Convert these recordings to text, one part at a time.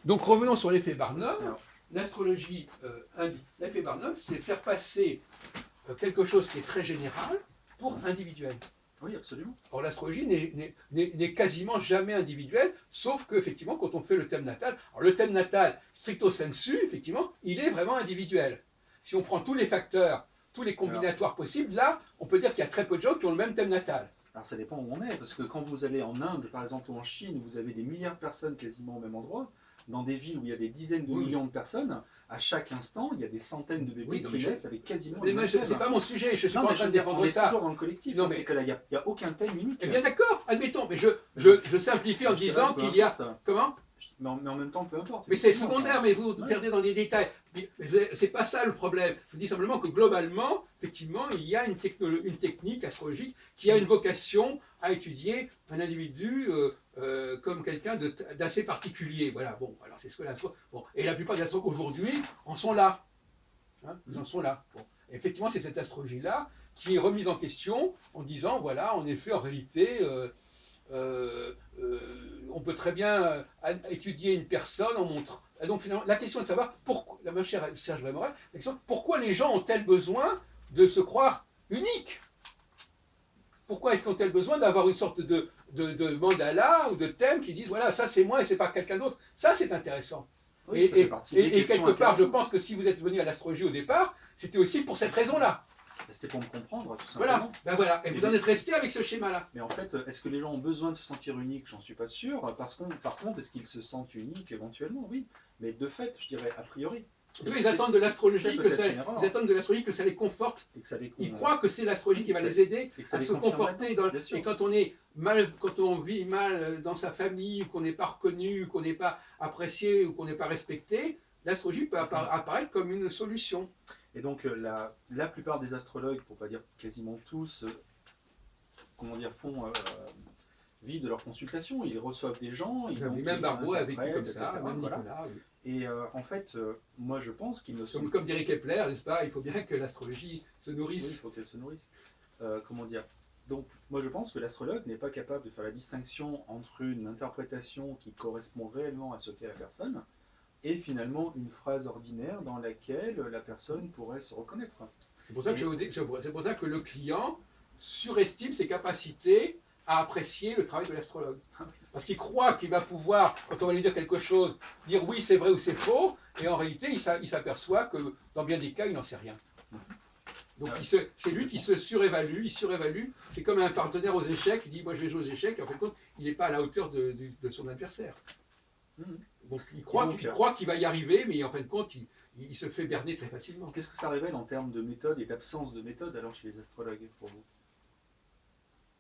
Donc revenons sur l'effet Barnum. Alors, L'astrologie, l'effet Barnum, c'est faire passer quelque chose qui est très général pour individuel. oui, absolument. Or, l'astrologie n'est quasiment jamais individuelle, sauf qu'effectivement, quand on fait le thème natal, alors le thème natal, stricto sensu, effectivement, il est vraiment individuel. Si on prend tous les facteurs, tous les Alors, combinatoires possibles, là, on peut dire qu'il y a très peu de gens qui ont le même thème natal. alors, ça dépend où on est, parce que quand vous allez en Inde, par exemple, ou en Chine, où vous avez des milliards de personnes quasiment au même endroit, dans des villes où il y a des dizaines de Oui, millions de personnes, à chaque instant, il y a des centaines de bébés oui, non, qui naissent avec quasiment le mais même c'est thème. pas mon sujet, je ne suis Non, pas en mais je train veux de dire, on défendre est ça. toujours dans le collectif, Non, dans ces mais, cas-là, il n'y a aucun thème unique. eh bien d'accord, admettons, mais je simplifie en Je dirais, disant peu qu'il y a... importe. Comment? Mais en même temps, peu importe. Mais c'est effectivement, secondaire, enfin, mais vous ouais. perdez dans les détails. C'est pas ça le problème. Je dis simplement que globalement, effectivement, il y a une technique astrologique qui a une vocation à étudier un individu comme quelqu'un d'assez particulier. Voilà, bon, alors c'est ce que l'astro. Bon, et la plupart des astrologues aujourd'hui en sont là. Hein, ils en sont là. Bon. Effectivement, c'est cette astrologie-là qui est remise en question en disant voilà, en effet, en réalité, euh, euh, on peut très bien étudier une personne en montrant. Et donc finalement, la question est de savoir pourquoi, ma chère Serge Vémorel, la question, pourquoi les gens ont-elles besoin de se croire uniques? Pourquoi est-ce qu'ont-elles besoin d'avoir une sorte de mandala ou de thème qui disent voilà, ça c'est moi et c'est pas quelqu'un d'autre? Ça c'est intéressant. Oui, ça fait partie des Et questions quelque part, je intéressantes. pense que si vous êtes venu à l'astrologie au départ, c'était aussi pour cette raison-là. C'était pour me comprendre, tout Voilà, simplement. ben voilà. Et Et vous en êtes resté avec ce schéma-là. mais en fait, est-ce que les gens ont besoin de se sentir uniques? J'en suis pas sûr. Par contre, est-ce qu'ils se sentent uniques éventuellement? Oui. Mais de fait, je dirais a priori. Ils attendent de l'astrologie que ça, peut-être une ils erreur. attendent de l'astrologie que ça les conforte. Et que ça les, Ils croient que c'est l'astrologie qui va les aider et que ça à les se confirme conforter. là-dedans, bien sûr. Et quand on est mal, quand on vit mal dans sa famille, ou qu'on n'est pas reconnu, ou qu'on n'est pas apprécié, ou qu'on n'est pas respecté, l'astrologie peut apparaître comme une solution. Et donc, la plupart des astrologues, pour pas dire quasiment tous, comment dire, vivent de leur consultation. Ils reçoivent des gens. Même Barbeau a vécu comme ça, etc., même voilà. Nicolas. Oui. Et en fait, moi je pense qu'ils ne sont. Comme dirait Kepler, n'est-ce pas? Il faut bien que l'astrologie se nourrisse. Oui, il faut qu'elle se nourrisse. Comment dire? Donc, moi je pense que l'astrologue n'est pas capable de faire la distinction entre une interprétation qui correspond réellement à ce qu'est la personne et finalement une phrase ordinaire dans laquelle la personne pourrait se reconnaître. C'est pour ça que le client surestime ses capacités à apprécier le travail de l'astrologue. Parce qu'il croit qu'il va pouvoir, quand on va lui dire quelque chose, dire oui c'est vrai ou c'est faux, et en réalité il s'aperçoit que dans bien des cas il n'en sait rien. Donc c'est lui qui se surévalue, il surévalue. C'est comme un partenaire aux échecs, il dit moi je vais jouer aux échecs, et en fait il n'est pas à la hauteur de son adversaire. Donc il croit qu'il va y arriver, mais en fin de compte il se fait berner très facilement. Qu'est-ce que ça révèle en termes de méthode et d'absence de méthode alors chez les astrologues pour vous?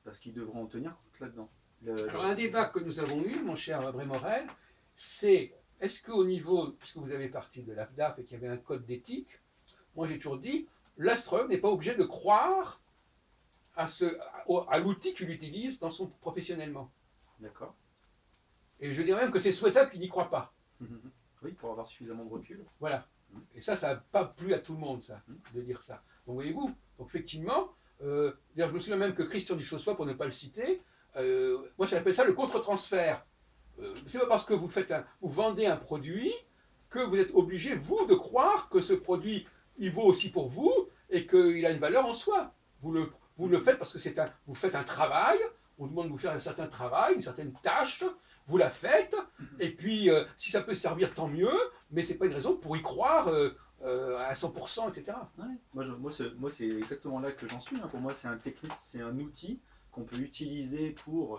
Parce qu'ils devront en tenir compte là-dedans. Alors un débat que nous avons eu, mon cher Brémorel, c'est est-ce qu'au niveau, puisque vous avez parti de l'AFDAF et qu'il y avait un code d'éthique, moi j'ai toujours dit, l'astrologue n'est pas obligé de croire à l'outil qu'il utilise professionnellement. D'accord. Et je dirais même que c'est souhaitable qu'il n'y croit pas. Oui, pour avoir suffisamment de recul. Voilà. Et ça n'a pas plu à tout le monde, ça, de dire ça. Donc voyez-vous, donc effectivement, je me souviens même que Christian Duchossois, pour ne pas le citer, moi j'appelle ça le contre-transfert. C'est pas parce que vous vendez un produit que vous êtes obligé, vous, de croire que ce produit, il vaut aussi pour vous et qu'il a une valeur en soi. Vous le faites parce que vous faites un travail, on demande de vous faire un certain travail, une certaine tâche, vous la faites, et puis si ça peut servir, tant mieux, mais ce n'est pas une raison pour y croire à 100%, etc. Ouais. Moi, c'est exactement là que j'en suis. Pour moi, c'est un technique, c'est un outil qu'on peut utiliser pour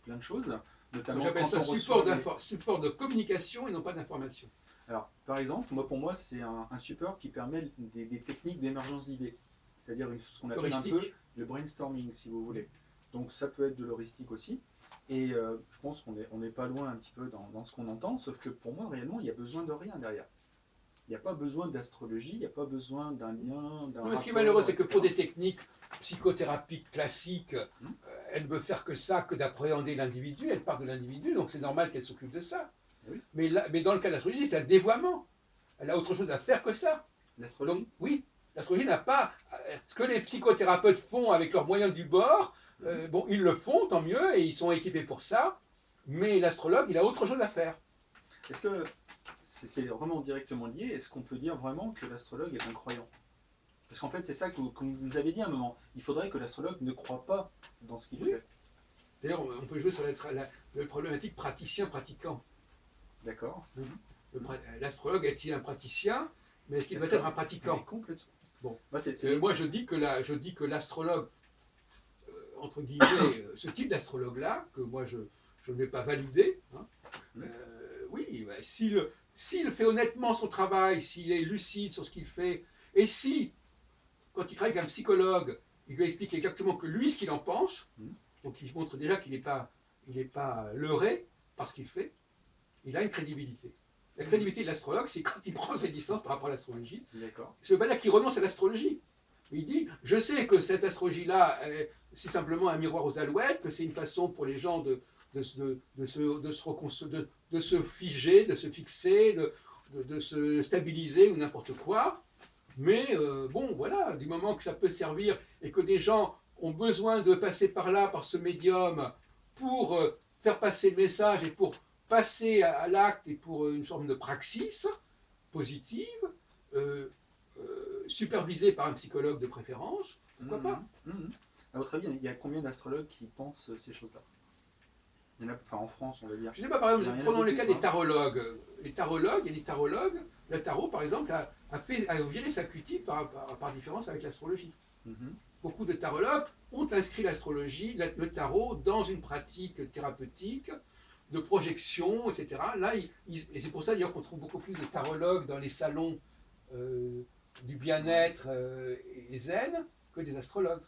plein de choses. Notamment j'appelle ça support de communication et non pas d'information. Alors, par exemple, pour moi, c'est un support qui permet des techniques d'émergence d'idées. C'est-à-dire ce qu'on appelle un peu le brainstorming, si vous voulez. Donc, ça peut être de l'heuristique aussi. Et je pense qu'on n'est pas loin un petit peu dans ce qu'on entend, sauf que pour moi, réellement, il n'y a besoin de rien derrière. Il n'y a pas besoin d'astrologie, il n'y a pas besoin d'un lien, d'un rapport. Ce qui est malheureux, c'est que pour des techniques psychothérapiques classiques, elle ne veut faire que ça, que d'appréhender l'individu, elle part de l'individu, donc c'est normal qu'elle s'occupe de ça. Oui. Mais dans le cas de l'astrologie, c'est un dévoiement. Elle a autre chose à faire que ça. L'astrologie? Donc oui, l'astrologie n'a pas... Ce que les psychothérapeutes font avec leurs moyens du bord, bon, ils le font, tant mieux, et ils sont équipés pour ça, mais l'astrologue, il a autre chose à faire. Est-ce que c'est vraiment directement lié? Est-ce qu'on peut dire vraiment que l'astrologue est un croyant? Parce qu'en fait, c'est ça que vous nous avez dit à un moment. Il faudrait que l'astrologue ne croie pas dans ce qu'il Oui. fait. D'ailleurs, on peut jouer sur la problématique praticien-pratiquant. D'accord. L'astrologue est-il un praticien, mais est-ce qu'il doit être un pratiquant? Oui, complètement. Bon. Bah, Moi, je dis que l'astrologue, entre guillemets, ce type d'astrologue-là, que moi je ne vais pas valider, hein, oui, bah, s'il fait honnêtement son travail, s'il est lucide sur ce qu'il fait, et si, quand il travaille avec un psychologue, il lui explique exactement que lui, ce qu'il en pense, donc il montre déjà qu'il n'est pas leurré par ce qu'il fait, il a une crédibilité. La crédibilité de l'astrologue, c'est quand il prend ses distances par rapport à l'astrologie. Ce n'est pas là qu'il renonce à l'astrologie. Il dit, je sais que cette astrologie-là, c'est simplement un miroir aux alouettes, que c'est une façon pour les gens de se figer, de se fixer, de se stabiliser ou n'importe quoi. Mais bon, voilà, du moment que ça peut servir et que des gens ont besoin de passer par là, par ce médium, pour faire passer le message et pour passer à l'acte et pour une forme de praxis positive, euh, supervisée par un psychologue de préférence, pourquoi pas? À votre avis, il y a combien d'astrologues qui pensent ces choses-là? Il y en a, enfin en France, on va dire. Je ne sais pas, par exemple, prenons le cas des tarologues. Les tarologues, il y a des tarologues, le tarot, par exemple, a viré sa cutie par différence avec l'astrologie. Beaucoup de tarologues ont inscrit l'astrologie, le tarot, dans une pratique thérapeutique, de projection, etc. Là, et c'est pour ça d'ailleurs qu'on trouve beaucoup plus de tarologues dans les salons du bien-être et zen que des astrologues.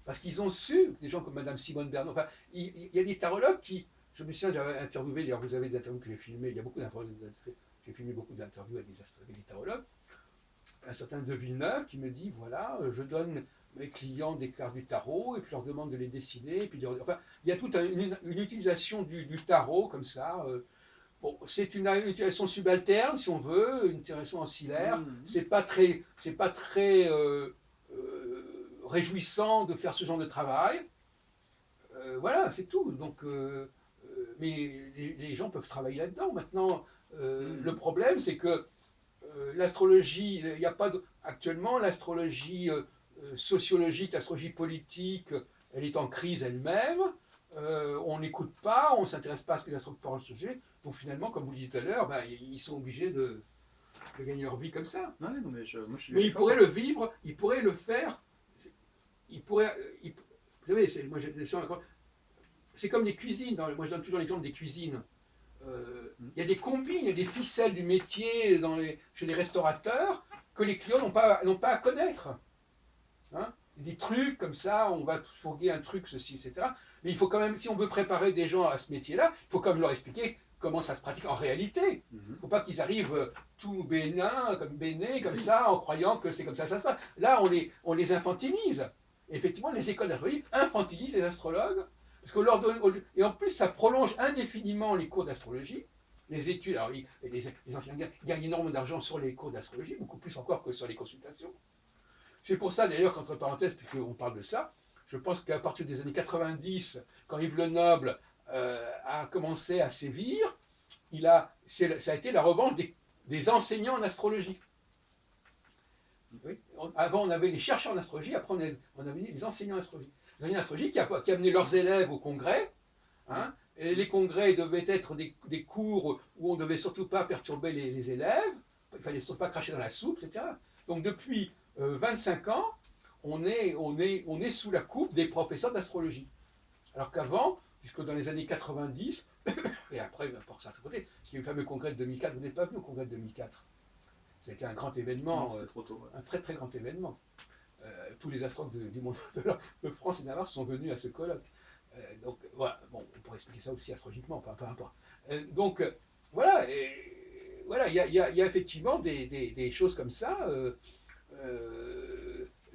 Parce qu'ils ont su, des gens comme Madame Simone Bernard, enfin, il y a des tarologues qui, je me souviens, j'avais interviewé, d'ailleurs vous avez des interviews que j'ai filmées, il y a beaucoup d'interviews, j'ai filmé beaucoup d'interviews avec des tarologues, un certain De Villeneuve qui me dit, voilà, je donne mes clients des cartes du tarot, et puis je leur demande de les dessiner, et puis enfin, il y a toute une utilisation du tarot comme ça. Bon, c'est une utilisation subalterne, si on veut, une utilisation ancillaire. C'est pas très réjouissant de faire ce genre de travail. Voilà, c'est tout. Donc, mais les gens peuvent travailler là-dedans. Maintenant, le problème, c'est que l'astrologie, il n'y a pas actuellement l'astrologie sociologique, l'astrologie politique, elle est en crise elle-même. On n'écoute pas, on ne s'intéresse pas à ce que les astrologues parlent sur le sujet. Donc finalement, comme vous le disiez tout à l'heure, ben, ils sont obligés de gagner leur vie comme ça. Non, non, mais moi, je suis Mais ils pourraient le vivre, ils pourraient le faire. Ils pourraient, vous savez, c'est comme les cuisines. Moi, je donne toujours l'exemple des cuisines. Il y a des combines, il y a des ficelles du métier chez les restaurateurs que les clients n'ont pas à connaître. Hein, des trucs comme ça, on va fourguer un truc, ceci, etc. Mais il faut quand même, si on veut préparer des gens à ce métier-là, il faut quand même leur expliquer comment ça se pratique en réalité. Il ne faut pas qu'ils arrivent tout bénins, comme ça, en croyant que c'est comme ça que ça se passe. Là, on les infantilise. Et effectivement, les écoles d'astrologie infantilisent les astrologues, parce qu'on leur donne, et en plus, ça prolonge indéfiniment les cours d'astrologie. Les études, alors les enseignants gagnent énormément d'argent sur les cours d'astrologie, beaucoup plus encore que sur les consultations. C'est pour ça d'ailleurs qu'entre parenthèses, puisqu'on parle de ça, je pense qu'à partir des années 90, quand Yves Lenoble a commencé à sévir, ça a été la revanche des enseignants en astrologie. Oui. Avant, on avait les chercheurs en astrologie, après, on avait les enseignants en astrologie. Les enseignants en astrologie qui amenaient leurs élèves au congrès. Hein, et les congrès devaient être des cours où on ne devait surtout pas perturber les élèves, il ne fallait surtout pas cracher dans la soupe, etc. Donc depuis 25 ans, on est sous la coupe des professeurs d'astrologie. Alors qu'avant, jusque dans les années 90, et après, pour certains côtés, parce qu'il y a eu le fameux congrès de 2004, vous n'êtes pas venu au congrès de 2004. C'était un grand événement, non, trop tôt, ouais. Un très très grand événement. Tous les astrologues du monde de France et de Navarre sont venus à ce colloque. Donc voilà, bon, on pourrait expliquer ça aussi astrologiquement, peu importe. Donc voilà, voilà, il y a effectivement des choses comme ça.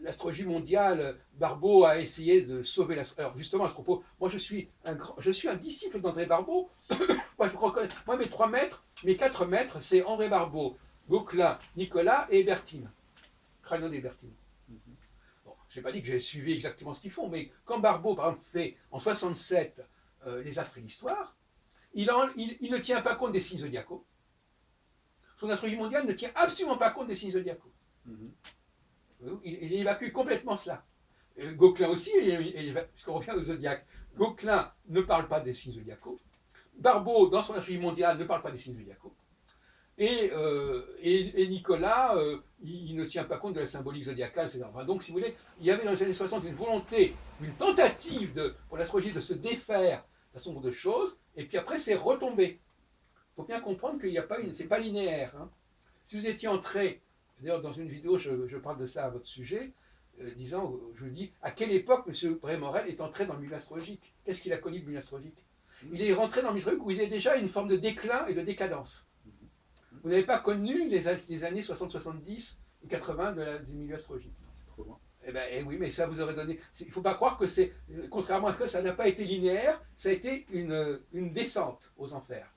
L'astrologie mondiale, Barbeau a essayé de sauver l'astrologie. Alors justement, à ce propos, moi je suis un disciple d'André Barbeau. Moi, mes 3 maîtres, mes 4 maîtres, c'est André Barbeau, Gauquelin, Nicolas et Bertine. Cragnon et Bertine. Bon, je n'ai pas dit que j'ai suivi exactement ce qu'ils font, mais quand Barbeau, par exemple, fait en 67 les astres et l'histoire, il ne tient pas compte des signes zodiacaux. Son astrologie mondiale ne tient absolument pas compte des signes zodiacaux. Mhm. Il évacue complètement cela. Gauquelin aussi, puisqu'on revient au zodiaque, Gauquelin ne parle pas des signes zodiacaux. Barbeau, dans son astrologie mondiale, ne parle pas des signes zodiacaux. Et Nicolas, il ne tient pas compte de la symbolique zodiacale, etc. Enfin, donc, si vous voulez, il y avait dans les années 60 une volonté, une tentative pour l'astrologie de se défaire d'un certain nombre de choses, et puis après, c'est retombé. Il faut bien comprendre qu'il n'y a pas c'est pas linéaire. Hein. Si vous étiez entré, d'ailleurs, dans une vidéo, je parle de ça à votre sujet, je vous dis, à quelle époque M. Brémorel est entré dans le milieu astrologique? Qu'est-ce qu'il a connu du milieu astrologique? Il est rentré dans le milieu astrologique où il y a déjà une forme de déclin et de décadence. Vous n'avez pas connu les années 60, 70 et 80 du milieu astrologique. C'est trop loin. Oui, mais ça vous aurait donné. Il ne faut pas croire que c'est. Contrairement à ce que ça n'a pas été linéaire, ça a été une descente aux enfers.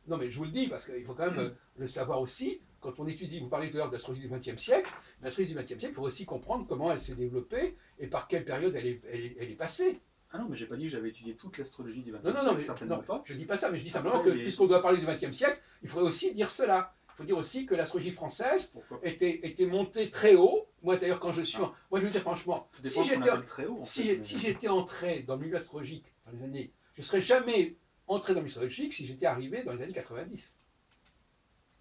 Non, mais je vous le dis, parce qu'il faut quand même le savoir aussi. Quand on étudie, vous parlez tout à l'heure de l'astrologie du XXe siècle, l'astrologie du XXe siècle, il faut aussi comprendre comment elle s'est développée et par quelle période elle est passée. Ah non, mais j'ai pas dit que j'avais étudié toute l'astrologie du XXe Non, siècle, certainement pas. je ne dis pas ça, mais je dis Après, simplement que, puisqu'on doit parler du XXe siècle, il faudrait aussi dire cela. Il faut dire aussi que l'astrologie française était montée très haut. Moi, d'ailleurs, quand je suis. Moi, je veux dire franchement, si j'étais entré dans le milieu astrologique dans les années. Je ne serais jamais entré dans le milieu astrologique si j'étais arrivé dans les années 90.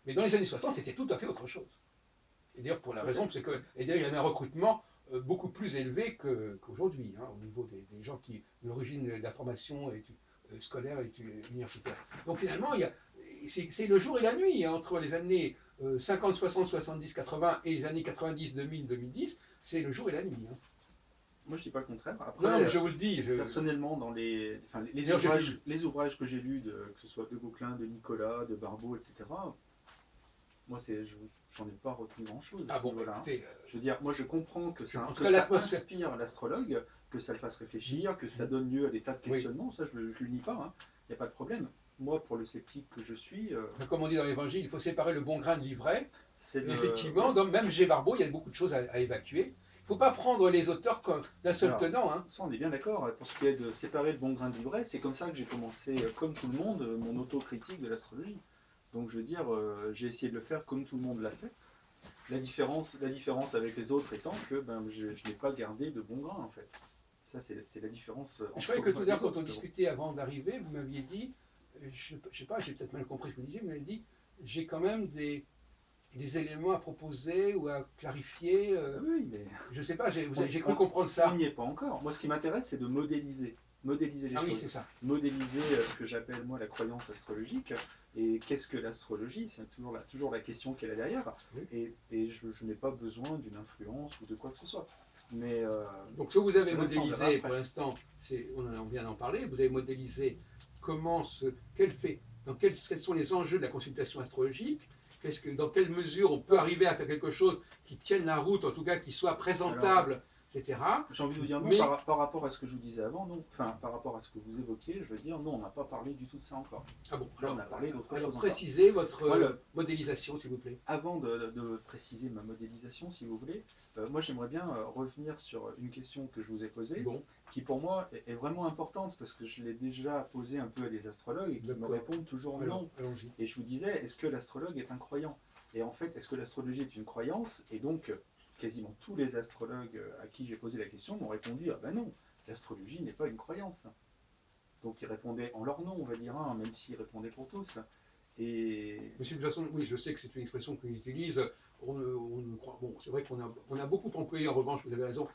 Mais dans les années 60, c'était tout à fait autre chose. Et d'ailleurs, pour la raison, c'est que. Et d'ailleurs, il y avait un recrutement beaucoup plus élevé qu'aujourd'hui, hein, au niveau des gens qui, de l'origine de la formation scolaire et universitaire. Donc finalement, c'est le jour et la nuit hein, entre les années 50, 60, 70, 80 et les années 90, 2000, 2010, c'est le jour et la nuit. Hein. Moi, je dis pas le contraire. Après, non, je vous le dis. Personnellement, dans les ouvrages que j'ai lus, que ce soit de Gauquelin, de Nicolas, de Barbeau, etc., moi, j'en ai pas retenu grand-chose. Ah bon, voilà. écoutez, je veux dire, moi, je comprends que ça inspire l'astrologue, que ça le fasse réfléchir, que ça donne lieu à des tas de questionnements. Ça, je ne le nie pas. Il n'y a pas de problème. Moi, pour le sceptique que je suis... Comme on dit dans l'Évangile, il faut séparer le bon grain de l'ivraie. Effectivement, même G. Barbeau, il y a beaucoup de choses à évacuer. Il ne faut pas prendre les auteurs d'un seul tenant. Hein. Ça, on est bien d'accord. Pour ce qui est de séparer le bon grain de l'ivraie, c'est comme ça que j'ai commencé, comme tout le monde, mon autocritique de l'astrologie. Donc, je veux dire, j'ai essayé de le faire comme tout le monde l'a fait. La différence avec les autres étant que je n'ai pas gardé de bon grain, en fait. Ça, c'est la différence. Je croyais que tout à l'heure, quand on discutait avant d'arriver, vous m'aviez dit, je ne sais pas, j'ai peut-être mal compris ce que vous disiez, vous m'avez dit, j'ai quand même des éléments à proposer ou à clarifier. Oui, mais... Je ne sais pas, j'ai cru comprendre ça. On n'y est pas encore. Moi, ce qui m'intéresse, c'est de modéliser les choses. Oui, c'est ça. Modéliser ce que j'appelle, moi, la croyance astrologique. Et qu'est-ce que l'astrologie? C'est toujours la question qu'elle a derrière. Oui. Et je n'ai pas besoin d'une influence ou de quoi que ce soit. Mais, donc, ce que vous avez modélisé pour l'instant, on vient d'en parler, vous avez modélisé quels sont les enjeux de la consultation astrologique, dans quelle mesure on peut arriver à faire quelque chose qui tienne la route, en tout cas qui soit présentable, etc. J'ai envie de vous dire non, par rapport à ce que je vous disais avant, non. Enfin, par rapport à ce que vous évoquiez, je veux dire non, on n'a pas parlé du tout de ça encore. Ah bon, là, on a parlé d'autre chose. Alors, précisez votre modélisation, s'il vous plaît. Avant de préciser ma modélisation, si vous voulez, moi j'aimerais bien revenir sur une question que je vous ai posée, qui pour moi est vraiment importante, parce que je l'ai déjà posée un peu à des astrologues et qui me répondent toujours non. Et je vous disais, est-ce que l'astrologue est un croyant? Et en fait, est-ce que l'astrologie est une croyance? Et donc, quasiment tous les astrologues à qui j'ai posé la question m'ont répondu ah ben non, l'astrologie n'est pas une croyance. Donc ils répondaient en leur nom, on va dire, même s'ils répondaient pour tous. Et... Mais de toute façon, oui, je sais que c'est une expression qu'ils utilisent. C'est vrai qu'on a beaucoup employé, en revanche, vous avez raison.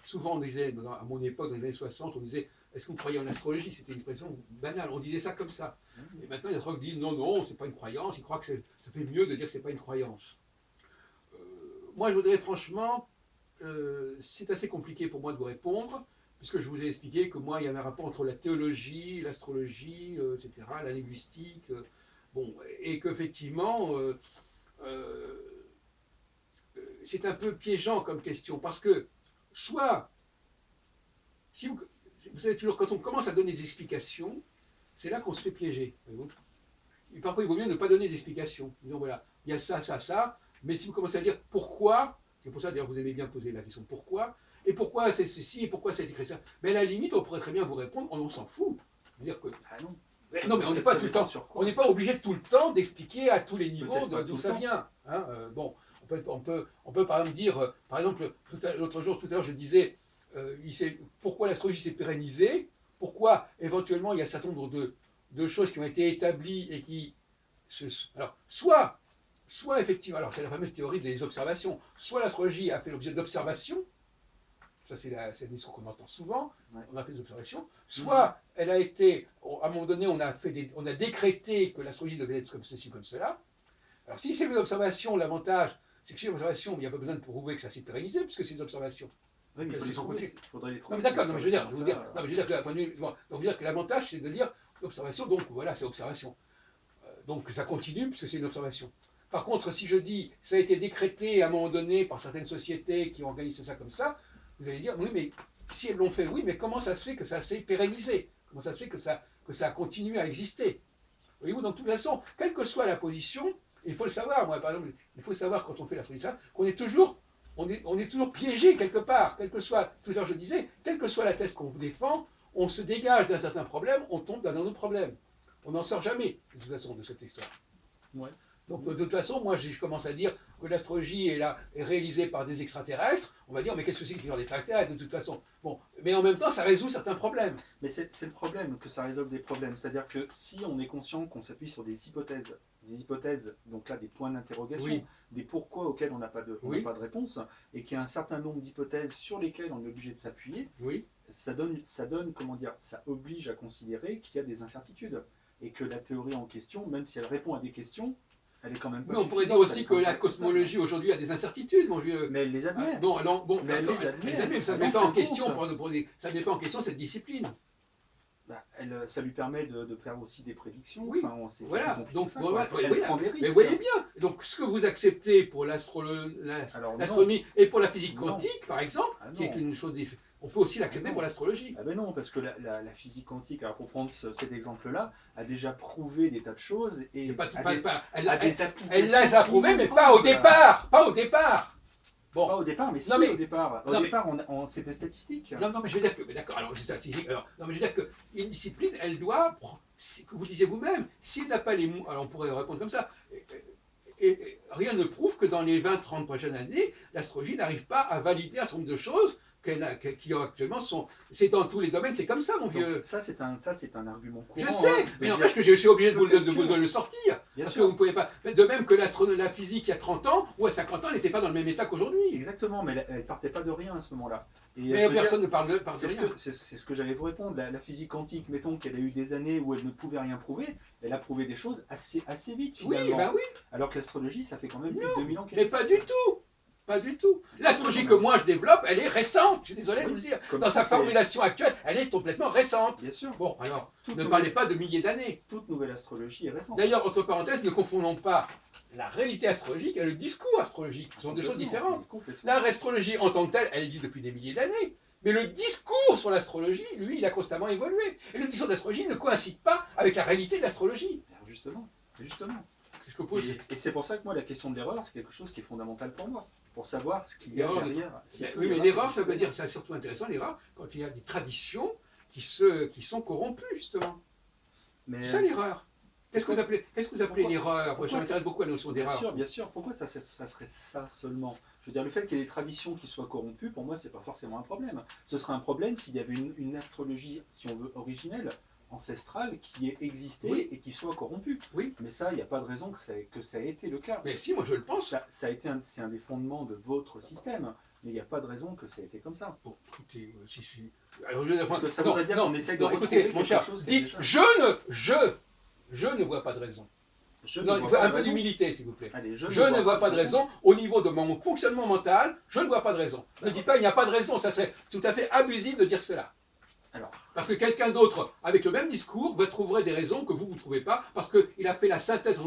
Souvent, on disait, à mon époque, dans les années 60, on disait est-ce que vous croyez en astrologie? C'était une expression banale, on disait ça comme ça. Et maintenant, les astrologues disent non, c'est pas une croyance, ils croient que ça fait mieux de dire que c'est pas une croyance. Moi, je voudrais franchement, c'est assez compliqué pour moi de vous répondre, puisque je vous ai expliqué que moi, il y avait un rapport entre la théologie, l'astrologie, etc., la linguistique, et qu'effectivement, c'est un peu piégeant comme question, parce que, soit, vous savez toujours, quand on commence à donner des explications, c'est là qu'on se fait piéger. Et parfois, il vaut mieux ne pas donner d'explications. Disons, voilà, il y a ça, mais si vous commencez à dire pourquoi, c'est pour ça d'ailleurs vous aimez bien poser la question pourquoi, et pourquoi c'est ceci, et pourquoi c'est écrit ça, mais à la limite, on pourrait très bien vous répondre, on s'en fout. Dire que, ah non. Non, mais on n'est pas tout le temps, on n'est pas obligé tout le temps d'expliquer à tous les niveaux d'où ça vient. Hein. Bon, on peut par exemple dire, par exemple, l'autre jour, tout à l'heure, je disais, pourquoi l'astrologie s'est pérennisée, pourquoi éventuellement il y a un certain nombre de choses qui ont été établies et qui, alors, soit effectivement, alors c'est la fameuse théorie des observations, soit l'astrologie a fait l'objet d'observations. Ça, c'est un discours qu'on entend souvent. Ouais. On a fait des observations. Soit elle a été, à un moment donné, on a décrété que l'astrologie devait être comme ceci, comme cela. Alors, si c'est des observations, l'avantage, c'est que chez les observations, il n'y a pas besoin de prouver que ça s'est pérennisé, puisque c'est des observations. Oui, mais il faudrait les trouver. Non, mais d'accord, non, mais je veux dire, que l'avantage, c'est de dire l'observation, donc voilà, c'est observation. Donc ça continue, puisque c'est une observation. Par contre, si je dis, ça a été décrété à un moment donné par certaines sociétés qui ont organisé ça comme ça, vous allez dire, oui, mais si elles l'ont fait, oui, mais comment ça se fait que ça s'est pérennisé? Comment ça se fait que ça a continué à exister? Voyez-vous, donc de toute façon, quelle que soit la position, il faut le savoir, moi par exemple, il faut savoir quand on fait la solution, qu'on est toujours, on est toujours piégé quelque part, quel que soit, tout à l'heure je disais, quelle que soit la thèse qu'on défend, on se dégage d'un certain problème, on tombe dans un autre problème. On n'en sort jamais, de toute façon, de cette histoire. Ouais. Donc, de toute façon, moi, je commence à dire que l'astrologie est réalisée par des extraterrestres. On va dire, mais qu'est-ce que c'est que des extraterrestres, de toute façon? Bon, mais en même temps, ça résout certains problèmes. Mais c'est le problème, que ça résolve des problèmes. C'est-à-dire que si on est conscient qu'on s'appuie sur des hypothèses, donc là, des points d'interrogation, oui, des pourquoi auxquels on n'a pas de réponse, et qu'il y a un certain nombre d'hypothèses sur lesquelles on est obligé de s'appuyer, oui, ça donne, comment dire, ça oblige à considérer qu'il y a des incertitudes. Et que la théorie en question, même si elle répond à des questions, elle est quand même pas. Mais on pourrait dire aussi que la cosmologie aujourd'hui a des incertitudes, mon vieux. Mais elle les admet. Bon, mais elle les admet, mais ça ne met pas en question, ça ne met pas en question cette discipline. Bah, ça lui permet de faire aussi des prédictions. Oui, enfin, voilà. Donc, mais voyez bien. Donc, ce que vous acceptez pour l'astronomie et pour la physique quantique, par exemple, qui est une chose différente. On peut aussi l'accepter pour l'astrologie. Ah ben non, parce que la physique quantique, alors pour prendre cet exemple-là, a déjà prouvé des tas de choses et elle les a prouvées, mais pas au départ. Pas au départ. Bon. Pas au départ, mais si, non, mais, au départ. Au départ, c'est des statistiques. Non, mais je veux dire que, d'accord, alors c'est statistique. Alors, non, mais je veux dire qu'une discipline, elle doit, que vous disiez vous-même, si elle n'a pas les mots, alors on pourrait répondre comme ça. Et rien ne prouve que dans les 20-30 prochaines années, l'astrologie n'arrive pas à valider un certain nombre de choses qui actuellement sont. C'est dans tous les domaines, c'est comme ça, mon vieux. Donc, ça, c'est un argument courant. Je sais, mais n'empêche que je suis obligé de vous le sortir. Bien parce sûr. Que vous ne pouvez pas. De même que la physique, il y a 30 ans ou à 50 ans, elle n'était pas dans le même état qu'aujourd'hui. Exactement, mais elle ne partait pas de rien à ce moment-là. Mais personne ne parle de rien. C'est ce que j'allais vous répondre. La physique quantique, mettons qu'elle a eu des années où elle ne pouvait rien prouver, elle a prouvé des choses assez vite, finalement. Oui, ben oui. Alors que l'astrologie, ça fait quand même plus de 2000 ans qu'elle existe. Mais pas du tout. Pas du tout. L'astrologie que moi je développe, elle est récente. Je suis désolé de vous le dire. Dans sa formulation actuelle, elle est complètement récente. Bien sûr. Bon, alors, ne parlez pas de milliers d'années. Toute nouvelle astrologie est récente. D'ailleurs, entre parenthèses, ne confondons pas la réalité astrologique et le discours astrologique. Ce sont deux choses différentes. L'astrologie en tant que telle, elle existe depuis des milliers d'années. Mais le discours sur l'astrologie, lui, il a constamment évolué. Et le discours d'astrologie ne coïncide pas avec la réalité de l'astrologie. Justement. Et c'est pour ça que moi, la question de l'erreur, c'est quelque chose qui est fondamental pour moi. Pour savoir ce qu'il y a derrière. Oui, mais l'erreur, ça veut dire, c'est surtout intéressant, l'erreur, quand il y a des traditions qui sont corrompues, justement. C'est ça l'erreur. Qu'est-ce que vous appelez l'erreur? Moi, je m'intéresse beaucoup à la notion d'erreur. Bien sûr. Pourquoi ça serait ça seulement? Je veux dire, le fait qu'il y ait des traditions qui soient corrompues, pour moi, c'est pas forcément un problème. Ce serait un problème s'il y avait une astrologie, si on veut, originelle, ancestrale, qui ait existé et qui soit corrompue. Oui. Mais ça, il n'y a pas de raison que ça ait été le cas. Mais si, moi je le pense. C'est un des fondements de votre système. Mais il n'y a pas de raison que ça ait été comme ça. Bon, écoutez, si. Alors, parce que ça voudrait dire qu'on essaye de retrouver quelque chose dites, déjà... je ne vois pas de raison. Non, il faut un peu d'humilité, s'il vous plaît. Allez, je ne vois pas de raison. Au niveau de mon fonctionnement mental, je ne vois pas de raison. Ne dites pas il n'y a pas de raison, ça serait tout à fait abusif de dire cela. Alors. Parce que quelqu'un d'autre, avec le même discours, vous trouverez des raisons que vous ne trouvez pas, parce qu'il a fait la synthèse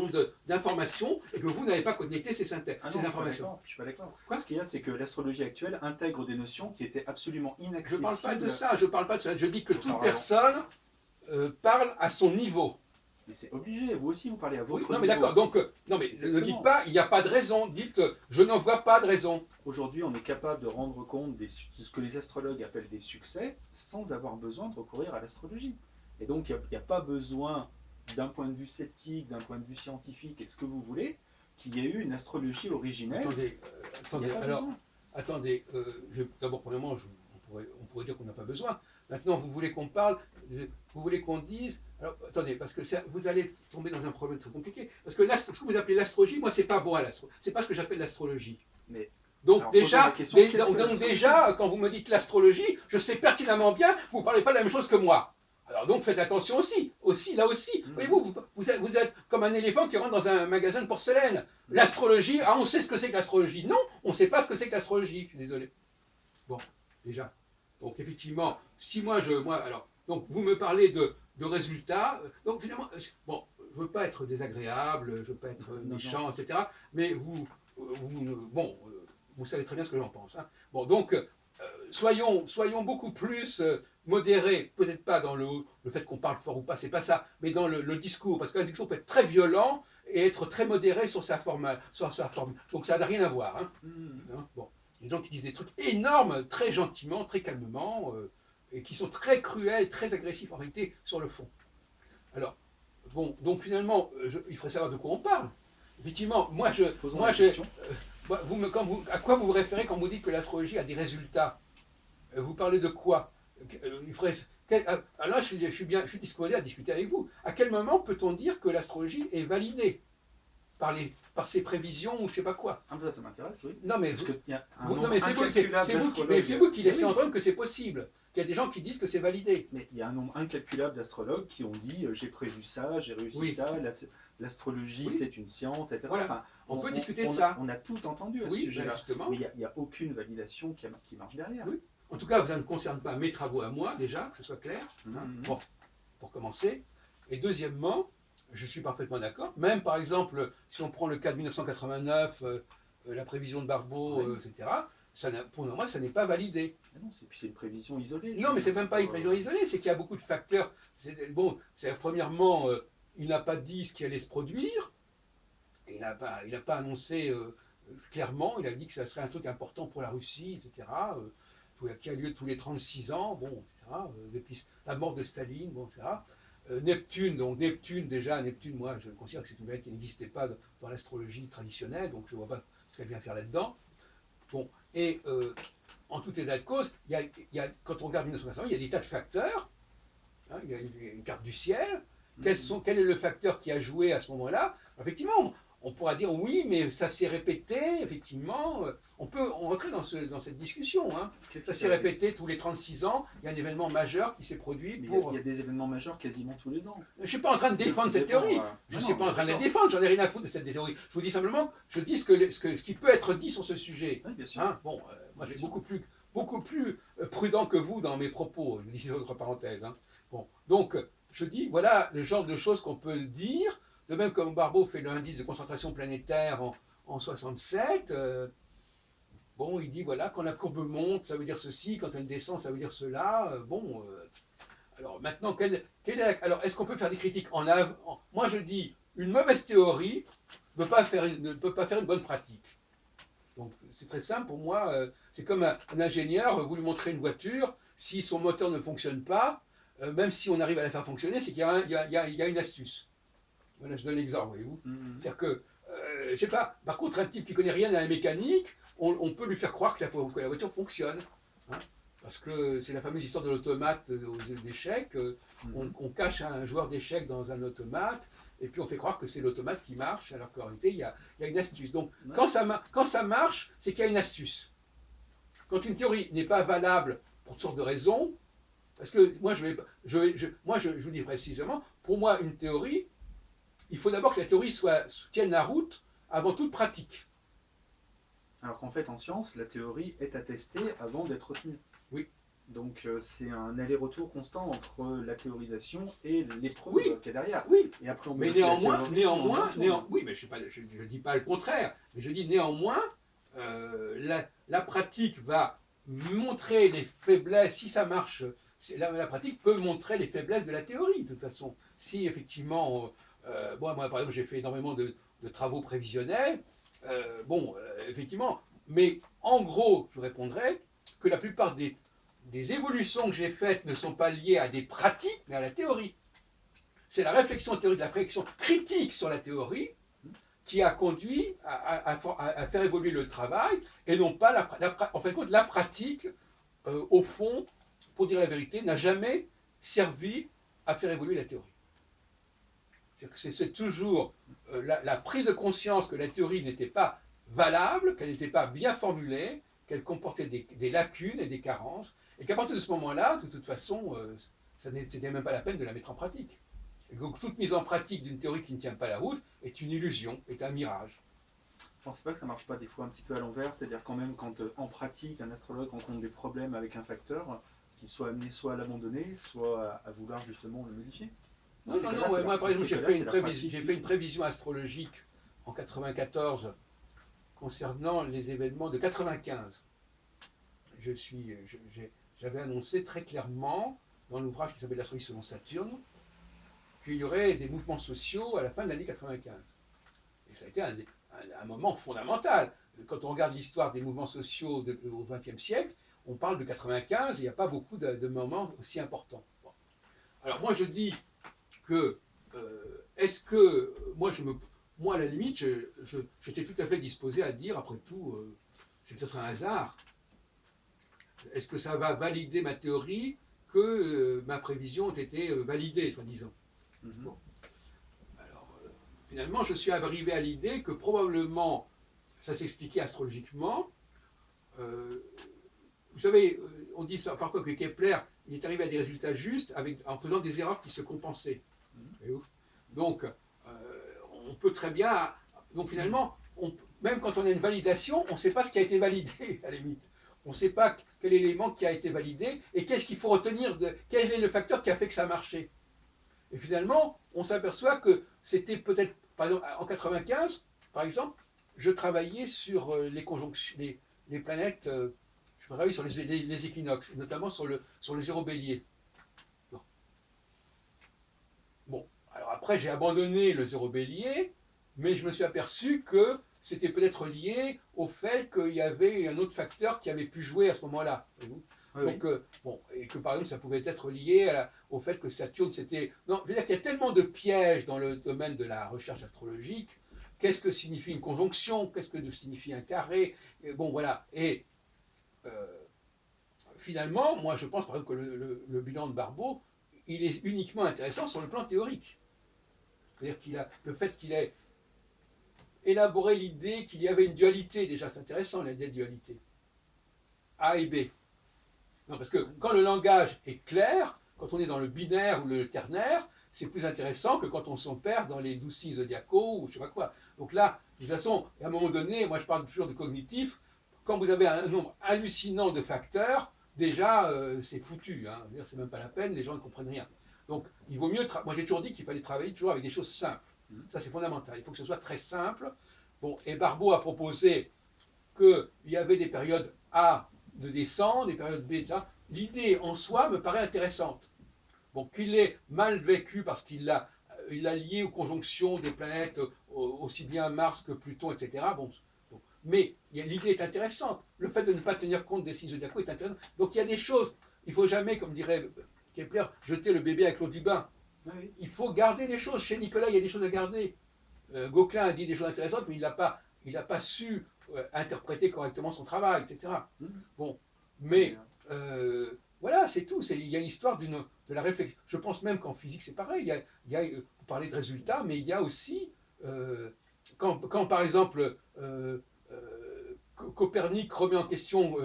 d'informations et que vous n'avez pas connecté ces informations. Je suis pas d'accord. Ce qu'il y a, c'est que l'astrologie actuelle intègre des notions qui étaient absolument inaccessibles. Je ne parle pas de ça, je dis que toute personne parle à son niveau. Mais c'est obligé, vous aussi vous parlez à votre niveau. Non mais d'accord, donc non mais ne dites pas il n'y a pas de raison, dites je n'en vois pas de raison. Aujourd'hui on est capable de rendre compte de ce que les astrologues appellent des succès sans avoir besoin de recourir à l'astrologie. Et donc il n'y a pas besoin d'un point de vue sceptique, d'un point de vue scientifique, et ce que vous voulez, qu'il y ait eu une astrologie originelle. Attendez, Il n'y a pas alors, besoin. attendez, d'abord, premièrement, on pourrait dire qu'on n'a pas besoin. Maintenant, vous voulez qu'on parle, vous voulez qu'on dise. Alors, attendez, parce que vous allez tomber dans un problème très compliqué. Parce que ce que vous appelez l'astrologie, moi, c'est pas bon à l'astrologie. C'est pas ce que j'appelle l'astrologie. Mais Donc, alors, posons la question, qu'est-ce que donc l'astrologie? déjà, quand vous me dites l'astrologie, je sais pertinemment bien que vous ne parlez pas de la même chose que moi. Alors donc faites attention aussi, là aussi. Voyez-vous, vous êtes comme un éléphant qui rentre dans un magasin de porcelaine. L'astrologie, on sait ce que c'est que l'astrologie. Non, on ne sait pas ce que c'est que l'astrologie, je suis désolé. Bon, déjà. Donc effectivement, si alors, donc vous me parlez de résultats, donc finalement, bon, je ne veux pas être désagréable, je ne veux pas être méchant, etc. Mais bon, vous savez très bien ce que j'en pense. Hein. Bon, donc, soyons beaucoup plus modérés, peut-être pas dans le fait qu'on parle fort ou pas, c'est pas ça, mais dans le discours, parce qu'un discours peut être très violent et être très modéré sur sa forme. Donc ça n'a rien à voir. Hein. Hein, bon. Les gens qui disent des trucs énormes, très gentiment, très calmement, et qui sont très cruels, très agressifs en réalité sur le fond. Alors, bon, donc finalement, il faudrait savoir de quoi on parle. Effectivement, à quoi vous vous référez quand vous dites que l'astrologie a des résultats? Vous parlez de quoi? Il faudrait, alors là, je suis disposé à discuter avec vous. À quel moment peut-on dire que l'astrologie est validée par ses prévisions ou je sais pas quoi? Ah, ça m'intéresse, oui. Non, mais, Parce qu'il y a un non, nombre mais c'est vous qui laissez entendre que c'est possible. Qu'il y a des gens qui disent que c'est validé. Mais il y a un nombre incalculable d'astrologues qui ont dit j'ai prévu ça, j'ai réussi ça, l'astrologie c'est une science, etc. Voilà. Enfin, on peut discuter de ça. On a tout entendu à ce sujet-là. Justement. Mais il n'y a aucune validation qui marche derrière. Oui. En tout cas, ça ne concerne pas mes travaux à moi, déjà, que ce soit clair. Bon, pour commencer. Et deuxièmement, je suis parfaitement d'accord. Même par exemple, si on prend le cas de 1989, la prévision de Barbeau, etc., pour moi, ça n'est pas validé. Non, c'est une prévision isolée. Non, mais c'est même pas une prévision isolée, c'est qu'il y a beaucoup de facteurs. Bon, premièrement, il n'a pas dit ce qui allait se produire. Il n'a pas annoncé clairement, il a dit que ça serait un truc important pour la Russie, etc., qui a lieu tous les 36 ans, bon, etc., depuis la mort de Staline, bon, etc. Neptune, Neptune, moi je considère que c'est une planète qui n'existait pas dans l'astrologie traditionnelle, donc je ne vois pas ce qu'elle vient faire là-dedans. Bon, et en tout état de cause, quand on regarde 1980, il y a des tas de facteurs, hein, il y a une carte du ciel, quel est le facteur qui a joué à ce moment-là? Effectivement, on pourra dire oui, mais ça s'est répété, effectivement. On peut rentrer dans cette discussion. Hein. Ça s'est répété tous les 36 ans. Il y a un événement majeur qui s'est produit. Il y a des événements majeurs quasiment tous les ans. Je ne suis pas en train de défendre cette théorie. Je ne suis pas en train de la défendre. J'en ai rien à foutre de cette théorie. Je vous dis simplement, je dis ce qui peut être dit sur ce sujet. Oui, bien sûr. Hein, bon, moi, je suis beaucoup plus prudent que vous dans mes propos. Je dis entre parenthèses. Hein. Bon, donc, je dis, voilà le genre de choses qu'on peut dire. De même comme Barbeau fait l'indice de concentration planétaire en 67, bon, il dit voilà, quand la courbe monte, ça veut dire ceci, quand elle descend, ça veut dire cela. Alors maintenant, alors est-ce qu'on peut faire des critiques en avant? Moi, je dis une mauvaise théorie ne peut pas faire une bonne pratique. Donc c'est très simple pour moi. C'est comme un ingénieur, vous lui montrez une voiture, si son moteur ne fonctionne pas, même si on arrive à la faire fonctionner, c'est qu'il y a une astuce. Voilà, je donne l'exemple, voyez-vous. C'est-à-dire que, je ne sais pas, par contre, un type qui ne connaît rien à la mécanique, on peut lui faire croire que la voiture fonctionne. Hein, parce que c'est la fameuse histoire de l'automate d'échecs. On cache un joueur d'échecs dans un automate, et puis on fait croire que c'est l'automate qui marche, alors qu'en réalité, il y a une astuce. Donc, quand ça marche, c'est qu'il y a une astuce. Quand une théorie n'est pas valable pour toutes sortes de raisons, parce que moi, je vous dis précisément, pour moi, une théorie, il faut d'abord que la théorie tienne la route avant toute pratique. Alors qu'en fait, en science, la théorie est attestée avant d'être retenue. Oui. Donc c'est un aller-retour constant entre la théorisation et les preuves qu'il y a derrière. Oui. Et après, mais oui, mais je ne dis pas le contraire, mais je dis néanmoins, la pratique va montrer les faiblesses, si ça marche, la pratique peut montrer les faiblesses de la théorie, de toute façon. Si effectivement... moi, par exemple, j'ai fait énormément de travaux prévisionnels. Effectivement, mais en gros, je répondrai que la plupart des évolutions que j'ai faites ne sont pas liées à des pratiques, mais à la théorie. C'est la réflexion théorique, la réflexion critique sur la théorie qui a conduit à faire évoluer le travail et non pas, en fin de compte, la pratique, au fond, pour dire la vérité, n'a jamais servi à faire évoluer la théorie. C'est toujours la prise de conscience que la théorie n'était pas valable, qu'elle n'était pas bien formulée, qu'elle comportait des lacunes et des carences, et qu'à partir de ce moment-là, de toute façon, c'était même pas la peine de la mettre en pratique. Et donc toute mise en pratique d'une théorie qui ne tient pas la route est une illusion, est un mirage. Je pense pas que ça marche pas des fois un petit peu à l'envers, c'est-à-dire quand même quand en pratique un astrologue rencontre des problèmes avec un facteur, qu'il soit amené soit à l'abandonner, soit à vouloir justement le modifier. Non, non, non, ouais, moi par exemple j'ai fait une prévision astrologique en 94 concernant les événements de 95. J'avais annoncé très clairement dans l'ouvrage qui s'appelle L'astrologie selon Saturne qu'il y aurait des mouvements sociaux à la fin de l'année 95. Et ça a été un moment fondamental. Quand on regarde l'histoire des mouvements sociaux au XXe siècle, on parle de 95 et il n'y a pas beaucoup de moments aussi importants. Bon. Alors moi je dis que est-ce que moi à la limite j'étais tout à fait disposé à dire après tout c'est peut-être un hasard. Est-ce que ça va valider ma théorie que ma prévision ait été validée, soi-disant. Bon. Alors, finalement, je suis arrivé à l'idée que probablement, ça s'expliquait astrologiquement. Vous savez, on dit ça, parfois que Kepler, il est arrivé à des résultats justes en faisant des erreurs qui se compensaient. Donc, on peut très bien. Donc, finalement, même quand on a une validation, on ne sait pas ce qui a été validé, à la limite. On ne sait pas quel élément qui a été validé et qu'est-ce qu'il faut retenir, quel est le facteur qui a fait que ça a marché. Et finalement, on s'aperçoit que c'était peut-être, par exemple, en 95, par exemple, je travaillais sur les conjonctions, les planètes, je travaillais sur les équinoxes, et notamment sur le zéro bélier. Bon, alors après j'ai abandonné le zéro bélier, mais je me suis aperçu que c'était peut-être lié au fait qu'il y avait un autre facteur qui avait pu jouer à ce moment-là. Donc, bon, et que par exemple ça pouvait être lié au fait que Saturne c'était. Non, je veux dire qu'il y a tellement de pièges dans le domaine de la recherche astrologique. Qu'est-ce que signifie une conjonction? Qu'est-ce que signifie un carré? Et bon, voilà. Et finalement, moi je pense par exemple que le bilan de Barbeau, il est uniquement intéressant sur le plan théorique. C'est-à-dire le fait qu'il ait élaboré l'idée qu'il y avait une dualité, déjà c'est intéressant l'idée de dualité. A et B. Non, parce que quand le langage est clair, quand on est dans le binaire ou le ternaire, c'est plus intéressant que quand on s'en perd dans les 12 signes zodiacaux ou je sais pas quoi. Donc là, de toute façon, à un moment donné, moi je parle toujours de cognitif, quand vous avez un nombre hallucinant de facteurs, déjà c'est foutu. Hein. C'est même pas la peine, les gens ne comprennent rien. Donc il vaut mieux, moi j'ai toujours dit qu'il fallait travailler toujours avec des choses simples. Ça c'est fondamental, il faut que ce soit très simple. Bon, et Barbeau a proposé qu'il y avait des périodes A de descente, des périodes B, etc. L'idée en soi me paraît intéressante. Bon, qu'il ait mal vécu parce qu'il l'a lié aux conjonctions des planètes, aussi bien Mars que Pluton, etc. Bon, mais l'idée est intéressante. Le fait de ne pas tenir compte des signes zodiacaux est intéressant. Donc il y a des choses, il ne faut jamais, comme dirait Kepler, jeter le bébé avec l'eau du bain. Oui. Il faut garder des choses. Chez Nicolas, il y a des choses à garder. Gauquelin a dit des choses intéressantes, mais il n'a pas su interpréter correctement son travail, etc. Bon, mais voilà, c'est tout. Il y a l'histoire de la réflexion. Je pense même qu'en physique, c'est pareil. Vous parlez de résultats, mais il y a aussi, quand par exemple, Copernic remet en question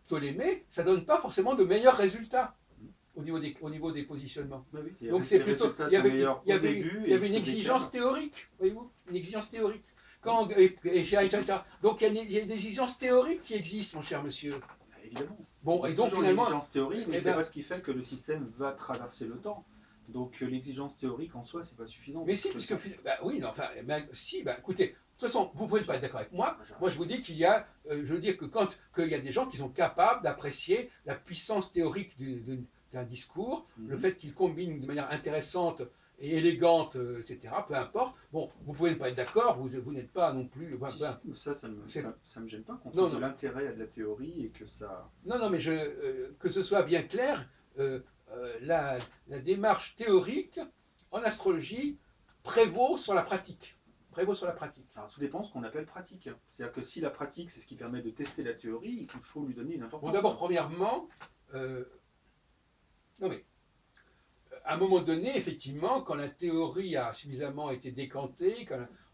Ptolémée, ça ne donne pas forcément de meilleurs résultats au niveau des positionnements. Bah oui, donc c'est plutôt, il y avait une exigence déclare. théorique, voyez-vous, une exigence théorique. Donc il y a des exigences théoriques qui existent, mon cher monsieur. Bah, évidemment. Bon, et donc finalement, l'exigence théorique, mais c'est pas ce qui fait que le système va traverser le temps. Donc l'exigence théorique en soi, c'est pas suffisant. Mais si, puisque oui, non, enfin, si, écoutez. De toute façon, vous ne pouvez pas être d'accord avec moi. Moi, je vous dis qu'il y a, je veux dire qu'il y a des gens qui sont capables d'apprécier la puissance théorique d'un discours, le fait qu'il combine de manière intéressante et élégante, etc. Peu importe. Bon, vous pouvez ne pas être d'accord, vous n'êtes pas non plus. Ça me gêne pas. Qu'on de l'intérêt à de la théorie et que ça. Non, mais que ce soit bien clair, la démarche théorique en astrologie, prévaut sur la pratique. Prévaut sur la pratique. Alors, tout dépend de ce qu'on appelle pratique. C'est-à-dire que si la pratique, c'est ce qui permet de tester la théorie, il faut lui donner une importance. Bon, d'abord, premièrement, non mais, à un moment donné, effectivement, quand la théorie a suffisamment été décantée,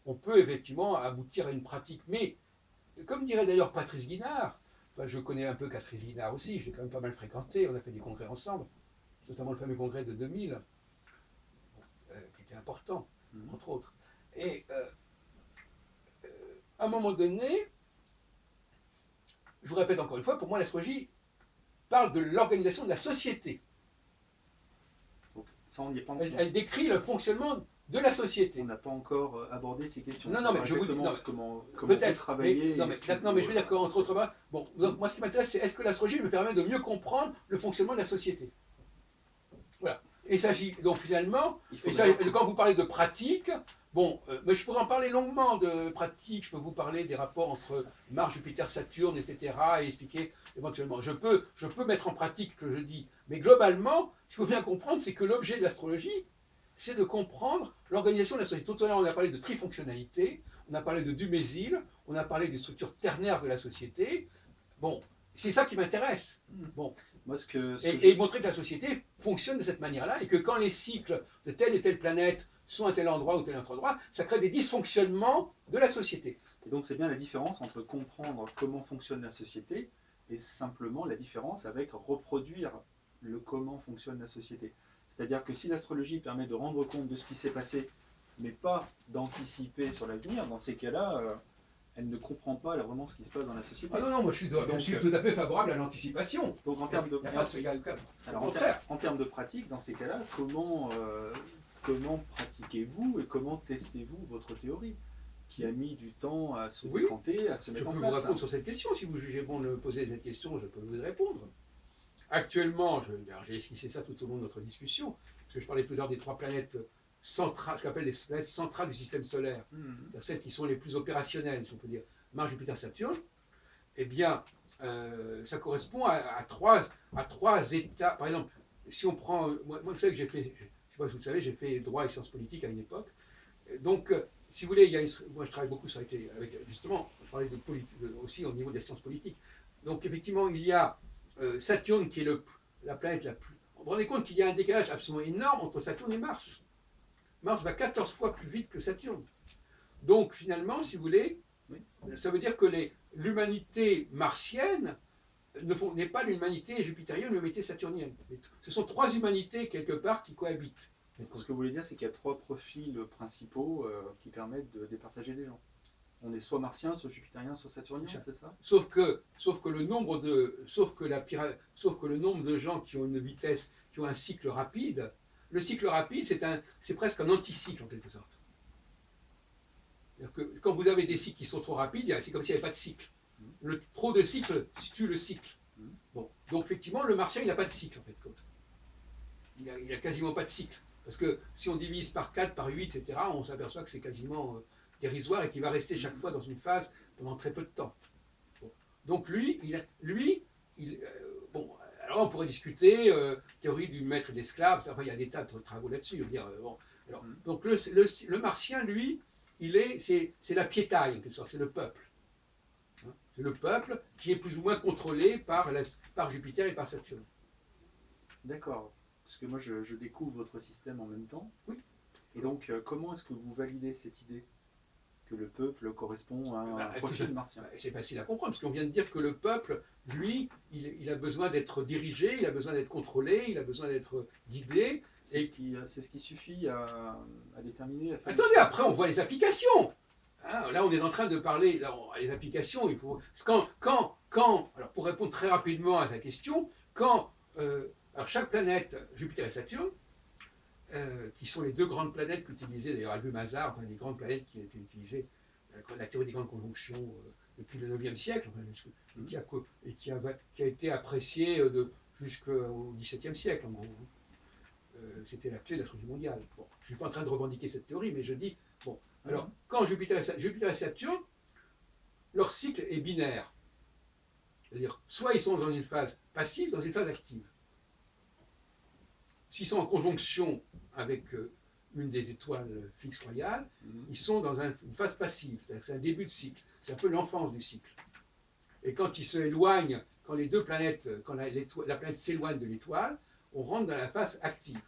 on peut effectivement aboutir à une pratique. Mais, comme dirait d'ailleurs Patrice Guinard, enfin, je connais un peu Patrice Guinard aussi, je l'ai quand même pas mal fréquenté, on a fait des congrès ensemble, notamment le fameux congrès de 2000, qui était important, entre autres. Et à un moment donné, je vous répète encore une fois, pour moi, l'astrologie parle de l'organisation de la société. Donc, ça, on n'y est pas Elle décrit le fonctionnement de la société. On n'a pas encore abordé ces questions. Non, mais je vous dis, comment peut-être travailler. Non, mais je veux dire qu'entre autres, bon, donc, moi, ce qui m'intéresse, c'est est-ce que l'astrologie me permet de mieux comprendre le fonctionnement de la société. Voilà. Il s'agit donc finalement, quand vous parlez de pratique, bon, mais je pourrais en parler longuement de pratique, je peux vous parler des rapports entre Mars, Jupiter, Saturne, etc. et expliquer éventuellement. Je peux mettre en pratique ce que je dis, mais globalement, ce qu'il faut bien comprendre, c'est que l'objet de l'astrologie, c'est de comprendre l'organisation de la société. Tout à l'heure, on a parlé de trifonctionnalité, on a parlé de Dumézil, on a parlé des structures ternaires de la société. Bon, c'est ça qui m'intéresse. Bon. Moi, et montrer que la société fonctionne de cette manière-là et que quand les cycles de telle et telle planète sont à tel endroit ou tel autre endroit, ça crée des dysfonctionnements de la société. Et donc c'est bien la différence entre comprendre comment fonctionne la société et simplement la différence avec reproduire le comment fonctionne la société. C'est-à-dire que si l'astrologie permet de rendre compte de ce qui s'est passé, mais pas d'anticiper sur l'avenir, dans ces cas-là, elle ne comprend pas vraiment ce qui se passe dans la société. Ah non, moi je suis tout à fait favorable à l'anticipation. Donc en termes de, en termes de pratique, dans ces cas-là, comment pratiquez-vous et comment testez-vous votre théorie qui a mis du temps à se décanter, à se mettre en place? Je peux vous répondre sur cette question. Si vous jugez bon de me poser cette question, je peux vous répondre. Actuellement, j'ai esquissé ça tout au long de notre discussion, parce que je parlais tout à l'heure des 3 planètes centrales, ce qu'on appelle les planètes centrales du système solaire, celles qui sont les plus opérationnelles, si on peut dire, Mars, Jupiter, Saturne. Eh bien, ça correspond à trois états. Par exemple, si on prend, moi je sais que j'ai fait, je ne sais pas si vous le savez, j'ai fait droit et sciences politiques à une époque. Donc, si vous voulez, moi je travaille beaucoup sur justement, je parlais de politique aussi au niveau des sciences politiques. Donc, effectivement, il y a Saturne qui est la planète la plus. Vous vous rendez compte qu'il y a un décalage absolument énorme entre Saturne et Mars. Mars va 14 fois plus vite que Saturne. Donc, finalement, si vous voulez, ça veut dire que l'humanité martienne n'est pas l'humanité jupitérienne, l'humanité saturnienne. Ce sont 3 humanités, quelque part, qui cohabitent. Ce que vous voulez dire, c'est qu'il y a 3 profils principaux qui permettent de départager les gens. On est soit martien, soit jupitérien, soit saturnien, c'est ça? Sauf que le nombre de gens qui ont une vitesse, qui ont un cycle rapide, le cycle rapide, c'est presque un anticycle en quelque sorte. Que quand vous avez des cycles qui sont trop rapides, c'est comme s'il n'y avait pas de cycle. Trop de cycles tue le cycle. Bon. Donc effectivement, le martien, il n'a pas de cycle en fait. Il n'a quasiment pas de cycle. Parce que si on divise par 4, par 8, etc., on s'aperçoit que c'est quasiment dérisoire et qu'il va rester chaque fois dans une phase pendant très peu de temps. Bon. Donc lui, bon, alors on pourrait discuter théorie du maître et de l'esclave, enfin il y a des tas de travaux là-dessus. Bon, donc le martien, lui, c'est la piétaille en quelque sorte, c'est le peuple. C'est le peuple qui est plus ou moins contrôlé par Jupiter et par Saturne. D'accord. Parce que moi, je découvre votre système en même temps. Oui. Et donc, comment est-ce que vous validez cette idée que le peuple correspond à un profil martien? C'est facile à comprendre, parce qu'on vient de dire que le peuple, lui, il a besoin d'être dirigé, il a besoin d'être contrôlé, il a besoin d'être guidé. C'est ce qui suffit à déterminer. Attendez, après on voit les applications. Hein, là, on est en train de parler, les applications, il faut. Alors pour répondre très rapidement à ta question, alors chaque planète, Jupiter et Saturne, qui sont les 2 grandes planètes qu'utilisait d'ailleurs Albert Mazar, enfin les grandes planètes qui ont été utilisées, la théorie des grandes conjonctions depuis le 9e siècle, et qui a été appréciée jusqu'au XVIIe siècle en gros. C'était la clé de l'astrologie mondiale. Bon, je ne suis pas en train de revendiquer cette théorie, mais je dis, bon, alors, quand Jupiter et Saturne, leur cycle est binaire. C'est-à-dire, soit ils sont dans une phase passive, dans une phase active. S'ils sont en conjonction avec une des étoiles fixes royales, ils sont dans une phase passive, c'est-à-dire que c'est un début de cycle, c'est un peu l'enfance du cycle. Et quand ils se éloignent, quand les deux planètes, quand la planète s'éloigne de l'étoile, on rentre dans la phase active.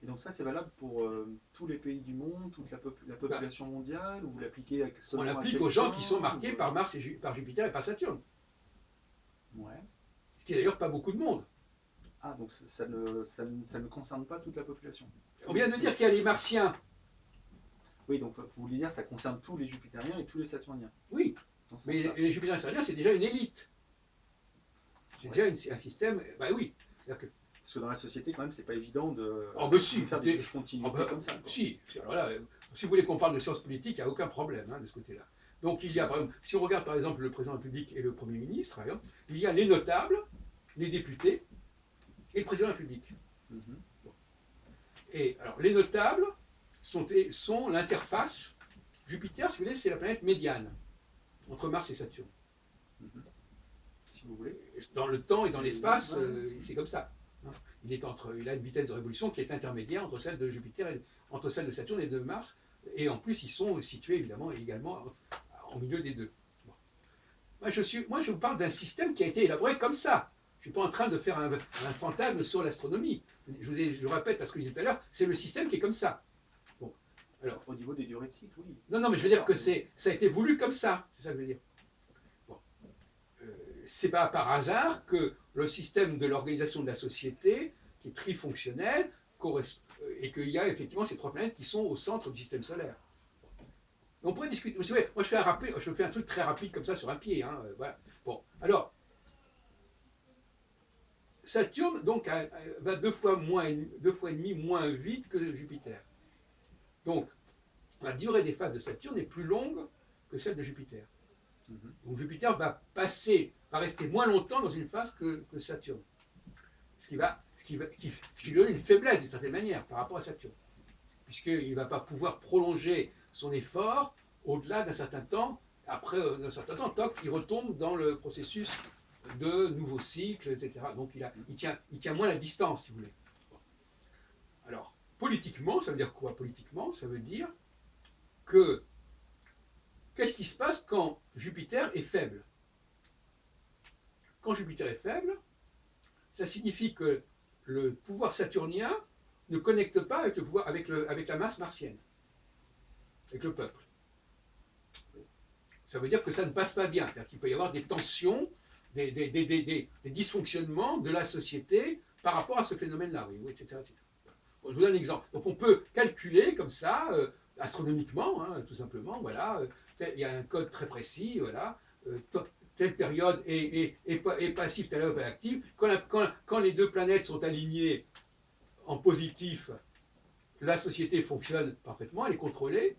Et donc ça, c'est valable pour tous les pays du monde, toute la population mondiale, ou vous l'appliquez On seulement à l'applique aux gens quelqu'un, qui sont marqués ou- par Mars et par Jupiter et par Saturne, Ouais. ce qui est d'ailleurs pas beaucoup de monde. Ah, donc ça ne concerne pas toute la population. On vient de dire qu'il y a les Martiens. Oui, donc vous voulez dire que ça concerne tous les Jupitériens et tous les Saturniens. Oui, Dans ce mais sens-là. les Jupitériens et Saturniens, c'est déjà une élite. C'est déjà un système. Bah oui. C'est-à-dire que Parce que dans la société, quand même, c'est pas évident de, Oh, bah si, de faire écoutez, des discontinuités comme ça. Quoi. si, alors là, si vous voulez qu'on parle de sciences politiques, il n'y a aucun problème de ce côté-là. Donc il y a, par exemple, si on regarde par exemple le président de la République et le Premier ministre, par exemple, il y a les notables, les députés et le président de la République. Mhm. Et alors les notables sont l'interface. Jupiter, si vous voulez, c'est la planète médiane entre Mars et Saturne. Mhm. Si vous voulez. Dans le temps et dans l'espace, Ouais. c'est comme ça. Hein. Il a une vitesse de révolution qui est intermédiaire entre celle de Jupiter, entre celle de Saturne et de Mars. Et en plus, ils sont situés évidemment également en milieu des deux. Bon. Moi, je vous parle d'un système qui a été élaboré comme ça. Je ne suis pas en train de faire un fantasme sur l'astronomie. Je vous répète à ce que je disais tout à l'heure, c'est le système qui est comme ça. Bon. Alors, Au niveau des durées de cycle, oui. non, mais je veux dire que ça a été voulu comme ça. C'est ça que je veux dire. Bon. C'est pas par hasard que le système de l'organisation de la société, qui est trifonctionnel, et qu'il y a effectivement ces trois planètes qui sont au centre du système solaire. On pourrait discuter. Vous savez, moi je fais un truc très rapide comme ça sur un pied. Hein, voilà. Bon, alors, Saturne donc va deux fois et demi moins vite que Jupiter. Donc, la durée des phases de Saturne est plus longue que celle de Jupiter. Mhm. Donc Jupiter va rester moins longtemps dans une phase que Saturne. Ce qui lui donne une faiblesse d'une certaine manière par rapport à Saturne. Puisqu'il ne va pas pouvoir prolonger son effort au-delà d'un certain temps. Après un certain temps, toc, il retombe dans le processus de nouveaux cycles, etc. Donc il tient moins la distance, si vous voulez. Alors, politiquement, ça veut dire quoi politiquement? Ça veut dire que qu'est-ce qui se passe quand Jupiter est faible? Quand Jupiter est faible, ça signifie que le pouvoir saturnien ne connecte pas avec, avec la masse martienne, avec le peuple. Ça veut dire que ça ne passe pas bien, c'est-à-dire qu'il peut y avoir des tensions, des dysfonctionnements de la société par rapport à ce phénomène-là, oui, etc., etc. Bon, je vous donne un exemple. Donc on peut calculer comme ça, astronomiquement, hein, tout simplement, voilà, il y a un code très précis, voilà, telle période est passive, telle période est active. Quand les deux planètes sont alignées en positif, la société fonctionne parfaitement, elle est contrôlée.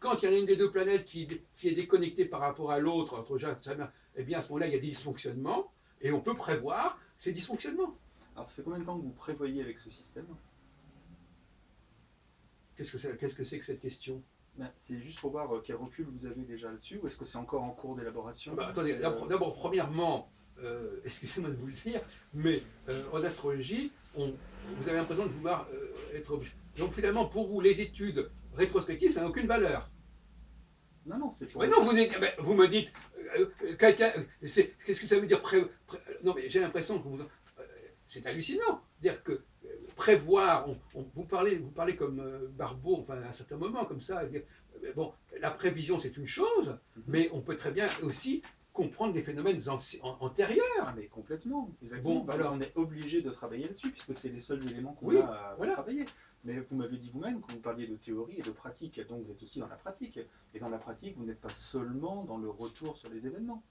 Quand il y en a une des deux planètes qui est déconnectée par rapport à l'autre, eh bien à ce moment-là, il y a des dysfonctionnements, et on peut prévoir ces dysfonctionnements. Alors, ça fait combien de temps que vous prévoyez avec ce système? Qu'est-ce que c'est que cette question? Ben, c'est juste pour voir quel recul vous avez déjà là-dessus, ou est-ce que c'est encore en cours d'élaboration? Attendez, d'abord, premièrement, excusez-moi de vous le dire, mais en astrologie, vous avez l'impression de vouloir être obligé. Donc finalement, pour vous, les études rétrospectives, ça n'a aucune valeur. Non, c'est pour... Mais non, vous me dites, qu'est-ce que ça veut dire non, mais j'ai l'impression que c'est hallucinant. Dire que prévoir, vous parlez comme Barbeau, enfin à un certain moment, comme ça, dire, bon, la prévision c'est une chose, mais on peut très bien aussi comprendre les phénomènes antérieurs. Ah, mais complètement, exactement. Bon, alors, on est obligé de travailler là-dessus, puisque c'est les seuls éléments qu'on oui, a à voilà. travailler. Mais vous m'avez dit vous-même que vous parliez de théorie et de pratique, donc vous êtes aussi dans la pratique. Et dans la pratique, vous n'êtes pas seulement dans le retour sur les événements.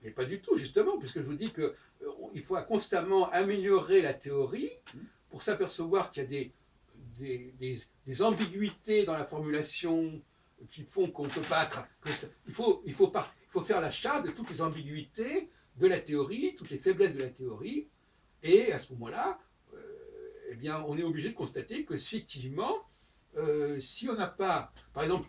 Mais pas du tout, justement, puisque je vous dis qu'il faut constamment améliorer la théorie pour s'apercevoir qu'il y a des ambiguïtés dans la formulation qui font qu'on ne peut pas... Il faut faire la chasse de toutes les ambiguïtés de la théorie, toutes les faiblesses de la théorie, et à ce moment-là, eh bien, on est obligé de constater que effectivement, si on n'a pas, par exemple,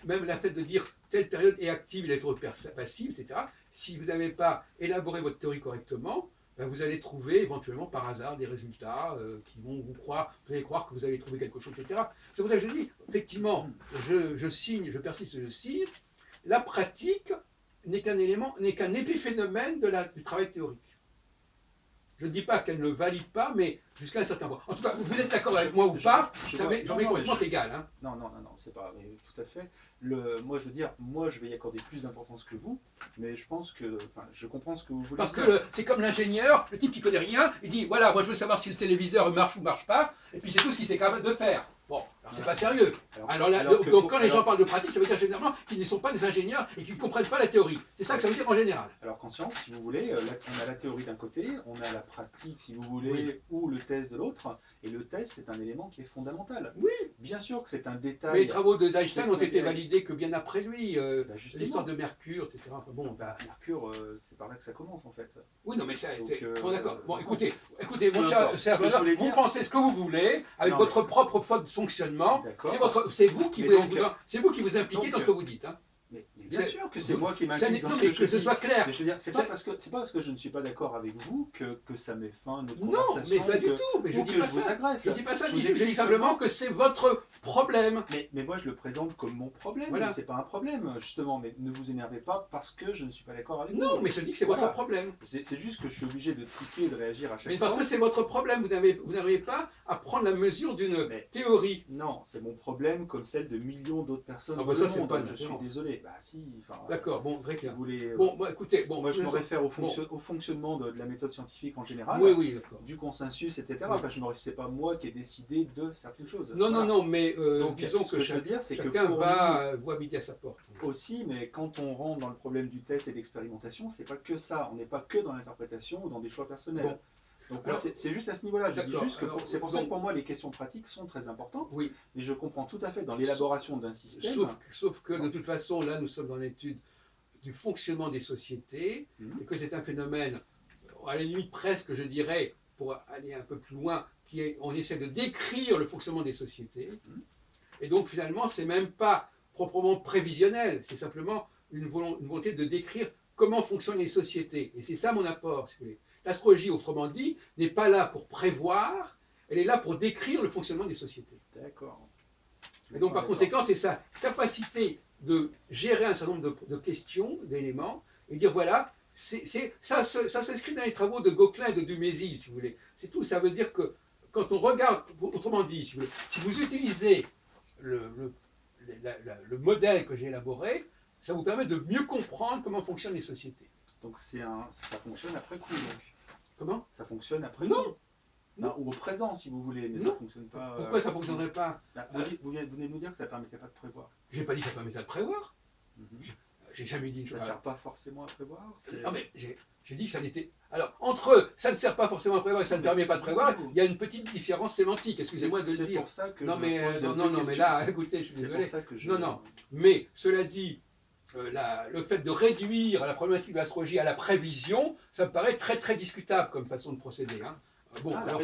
même la fait de dire telle période est active, elle est trop passive, etc., si vous n'avez pas élaboré votre théorie correctement, ben, vous allez trouver éventuellement par hasard des résultats qui vont vous allez croire que vous allez trouver quelque chose, etc. C'est pour ça que je dis, effectivement, je signe, je persiste, je signe. La pratique n'est qu'un élément, n'est qu'un épiphénomène du travail théorique. Je ne dis pas qu'elle ne valide pas, mais jusqu'à un certain point. En tout cas, vous êtes d'accord avec moi ou pas, ça m'est complètement égal. Hein. Non, c'est pas tout à fait. Moi, je veux dire, moi, je vais y accorder plus d'importance que vous, mais je pense que, enfin, je comprends ce que vous voulez Parce dire. que c'est comme l'ingénieur, le type qui connaît rien, il dit voilà, moi je veux savoir si le téléviseur marche ou marche pas, et puis c'est tout ce qu'il sait capable de faire. Bon, alors c'est pas sérieux. Donc quand les gens parlent de pratique, ça veut dire généralement qu'ils ne sont pas des ingénieurs et qu'ils ne comprennent pas la théorie. C'est ça que ça veut dire en général. Alors qu'en science, si vous voulez, on a la théorie d'un côté, on a la pratique, si vous voulez, Oui. ou le test de l'autre, et le test, c'est un élément qui est fondamental. Oui. Bien sûr que c'est un détail. Mais les travaux d'Einstein ont été validés que bien après lui, l'histoire de Mercure, etc. Enfin, bon, Mercure, c'est par là que ça commence en fait. oui, non, mais c'est. Bon, d'accord. Bon, non. écoutez, mon cher Serge, vous pensez ce que vous voulez, avec votre propre fonctionnement. C'est vous qui vous impliquez dans ce que vous dites. Hein. Mais bien sûr que c'est moi qui m'implique dans non, ce mais que je ce dis. soit clair. Mais je veux dire, c'est pas parce que je ne suis pas d'accord avec vous que ça met fin à notre Non, conversation. mais pas du tout. Mais je dis pas ça. Agresse. Je dis pas ça. Je dis simplement que c'est votre problème. Mais moi, je le présente comme mon problème. Voilà. C'est pas un problème, justement. Mais ne vous énervez pas parce que je ne suis pas d'accord avec vous. Non, mais je dis que c'est votre problème. C'est juste que je suis obligé de tiquer et de réagir à chaque fois. Mais parce que c'est votre problème. Vous n'arrivez pas à prendre la mesure d'une théorie. Non, c'est mon problème comme celle de millions d'autres personnes dans le monde. Pas je suis désolé. Bah si. D'accord, bon, très clair. Si vous voulez, bon, écoutez, moi je me réfère au fonctionnement de la méthode scientifique en général, oui, du consensus, etc. Oui. Enfin, c'est pas moi qui ai décidé de certaines choses. Non, voilà. Non, mais donc, disons que je veux dire, c'est chacun voit midi à sa porte. Aussi, mais quand on rentre dans le problème du test et de l'expérimentation, c'est pas que ça. On n'est pas que dans l'interprétation ou dans des choix personnels. Bon. Donc c'est juste à ce niveau-là. Je dis juste que c'est pour ça que pour moi les questions pratiques sont très importantes. Oui. Et je comprends tout à fait dans l'élaboration d'un système. Sauf que de toute façon, là, nous sommes dans l'étude du fonctionnement des sociétés, et que c'est un phénomène, à la limite presque, je dirais, pour aller un peu plus loin, on essaie de décrire le fonctionnement des sociétés. Et donc finalement, c'est même pas proprement prévisionnel, c'est simplement une volonté de décrire comment fonctionnent les sociétés. Et c'est ça mon apport, si vous voulez. L'astrologie, autrement dit, n'est pas là pour prévoir, elle est là pour décrire le fonctionnement des sociétés. D'accord. Et donc par conséquent, c'est sa capacité de gérer un certain nombre de questions, d'éléments, et dire voilà, ça s'inscrit dans les travaux de Gauquelin et de Dumézil, si vous voulez. C'est tout, ça veut dire que quand on regarde, autrement dit, si vous utilisez le modèle que j'ai élaboré, ça vous permet de mieux comprendre comment fonctionnent les sociétés. Donc ça fonctionne après coup, donc. Comment? Ça fonctionne après coup. Non. Ou au présent, si vous voulez, mais ça ne fonctionne pas. Pourquoi ça ne fonctionnerait pas? Vous venez de nous dire que ça ne permettait pas de prévoir. Je n'ai pas dit que ça permettait de prévoir. J'ai jamais dit une chose. Ça ne sert pas forcément à prévoir. Non, mais j'ai dit que ça n'était. Alors, entre ça ne sert pas forcément à prévoir et ça ne permet pas de prévoir, il y a une petite différence sémantique, excusez-moi de le dire. C'est pour ça que non, mais là, écoutez, je suis désolé. C'est pour ça que Non, mais cela dit, le fait de réduire la problématique de l'astrologie à la prévision, ça me paraît très très discutable comme façon de procéder. Hein. Bon, alors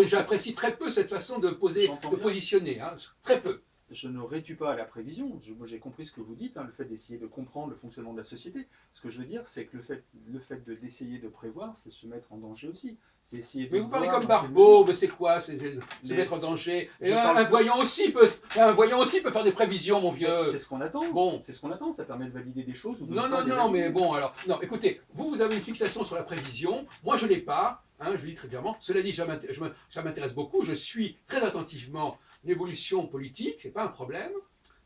j'apprécie très peu cette façon de positionner, hein, très peu. Je ne réduis pas à la prévision. Moi, j'ai compris ce que vous dites, hein, le fait d'essayer de comprendre le fonctionnement de la société. Ce que je veux dire, c'est que le fait d'essayer de prévoir, c'est se mettre en danger aussi. C'est essayer de. Mais vous parlez comme Barbeau, mais c'est quoi? C'est se mettre en danger. Et un voyant aussi peut faire des prévisions, mon vieux. C'est ce qu'on attend. Bon, c'est ce qu'on attend. Ça permet de valider des choses. Ou de non, mais bon, alors, non, écoutez, vous avez une fixation sur la prévision. Moi, je l'ai pas. Hein, je le dis très clairement. Cela dit, ça m'intéresse beaucoup. Je suis très attentivement l'évolution politique, c'est pas un problème,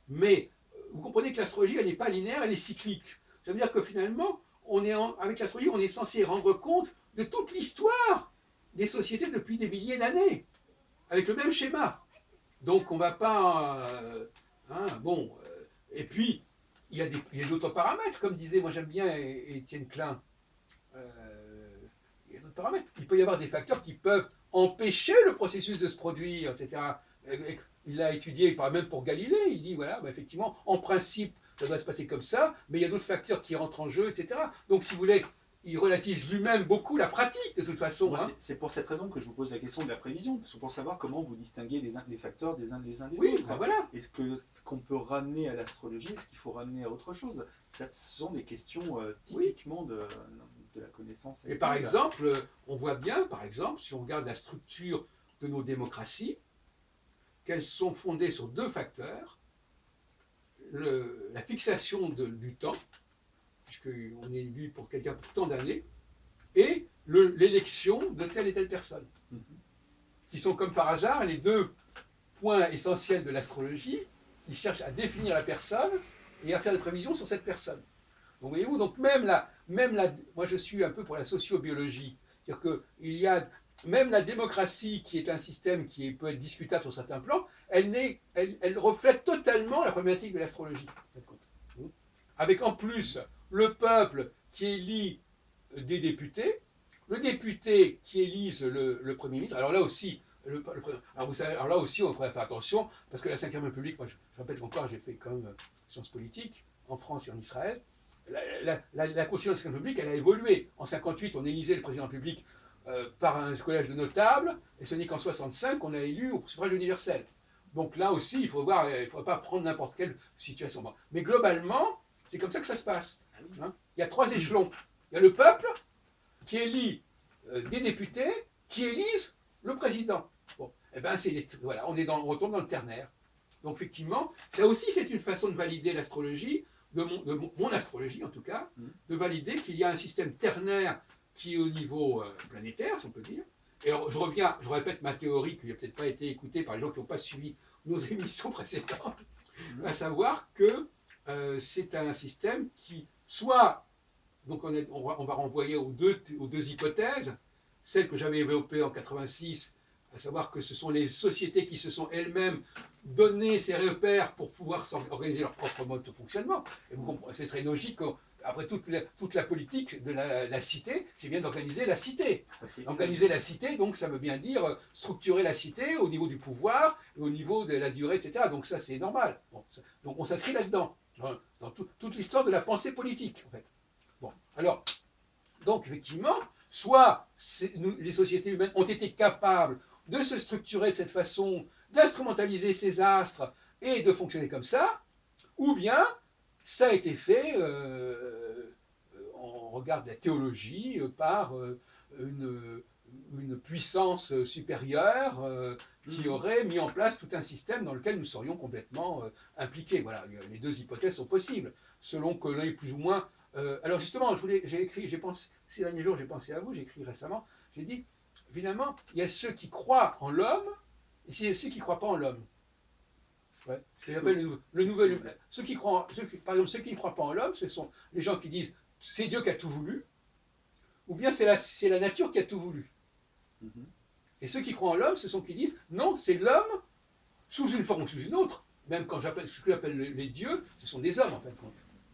mais vous comprenez que l'astrologie, elle n'est pas linéaire, elle est cyclique. Ça veut dire que finalement, avec l'astrologie, on est censé rendre compte de toute l'histoire des sociétés depuis des milliers d'années, avec le même schéma. Donc on ne va pas... et puis, il y a d'autres paramètres, comme disait, moi j'aime bien Étienne Klein, il y a d'autres paramètres. Il peut y avoir des facteurs qui peuvent empêcher le processus de se produire, etc. Il l'a étudié, il parle même pour Galilée, il dit, voilà, effectivement, en principe, ça doit se passer comme ça, mais il y a d'autres facteurs qui rentrent en jeu, etc. Donc, si vous voulez, il relativise lui-même beaucoup la pratique, de toute façon. Hein. C'est pour cette raison que je vous pose la question de la prévision, parce que pour savoir comment vous distinguez les facteurs des uns des autres. Ben voilà. Est-ce qu'on peut ramener à l'astrologie, est-ce qu'il faut ramener à autre chose? Ce sont des questions typiquement de de la connaissance. Et par exemple, on voit bien, par exemple, si on regarde la structure de nos démocraties, qu'elles sont fondées sur deux facteurs. La fixation du temps, puisqu'on est élu pour quelqu'un pour tant d'années, et l'élection de telle et telle personne, qui sont comme par hasard les deux points essentiels de l'astrologie, qui cherchent à définir la personne et à faire des prévisions sur cette personne. Donc voyez-vous, donc moi je suis un peu pour la sociobiologie, c'est-à-dire qu'il y a même la démocratie, qui est un système qui peut être discutable sur certains plans, elle reflète totalement la problématique de l'astrologie. Avec en plus le peuple qui élit des députés, le député qui élise le Premier ministre. Alors là aussi, alors là aussi, on faudrait faire attention, parce que la Ve République, moi je répète encore, j'ai fait quand même sciences politiques en France et en Israël. La Constitution de la Ve République, elle a évolué. En 58, on élisait le président de la République par un collège de notables, et ce n'est qu'en 65 qu'on a élu au suffrage universel. Donc là aussi, il faut voir, il ne faut pas prendre n'importe quelle situation. Bon. Mais globalement, c'est comme ça que ça se passe. Hein. Il y a trois échelons. Il y a le peuple qui élit des députés qui élisent le président. Bon, eh ben voilà, on retombe dans le ternaire. Donc effectivement, ça aussi c'est une façon de valider l'astrologie, de mon astrologie en tout cas, de valider qu'il y a un système ternaire qui est au niveau planétaire, si on peut dire. Et alors, je répète ma théorie qui n'a peut-être pas été écoutée par les gens qui n'ont pas suivi nos émissions précédentes, à savoir que c'est un système qui soit, donc on va renvoyer aux deux hypothèses, celle que j'avais évoquée en 86, à savoir que ce sont les sociétés qui se sont elles-mêmes donné ces repères pour pouvoir organiser leur propre mode de fonctionnement. Et vous comprenez, ce serait logique qu'après toute la politique de la cité, c'est bien d'organiser la cité. Organiser la cité, donc ça veut bien dire structurer la cité au niveau du pouvoir, et au niveau de la durée, etc. Donc ça c'est normal. Bon, donc on s'inscrit là-dedans, dans toute l'histoire de la pensée politique, en fait. Bon, alors, donc effectivement, soit les sociétés humaines ont été capables de se structurer de cette façon, d'instrumentaliser ces astres et de fonctionner comme ça, ou bien ça a été fait en regard de la théologie par une puissance supérieure qui aurait mis en place tout un système dans lequel nous serions complètement impliqués. Voilà, les deux hypothèses sont possibles, selon que l'un est plus ou moins. Alors justement, j'ai pensé, ces derniers jours, j'ai pensé à vous, j'ai écrit récemment, j'ai dit, finalement, il y a ceux qui croient en l'homme, et il y a ceux qui ne croient pas en l'homme. Ouais. Ce que j'appelle le nouvel humain. Par exemple, ceux qui ne croient pas en l'homme, ce sont les gens qui disent c'est Dieu qui a tout voulu, ou bien c'est la nature qui a tout voulu. Et ceux qui croient en l'homme, ce sont ceux qui disent non, c'est l'homme sous une forme ou sous une autre. Même quand ce que j'appelle les dieux, ce sont des hommes en fait,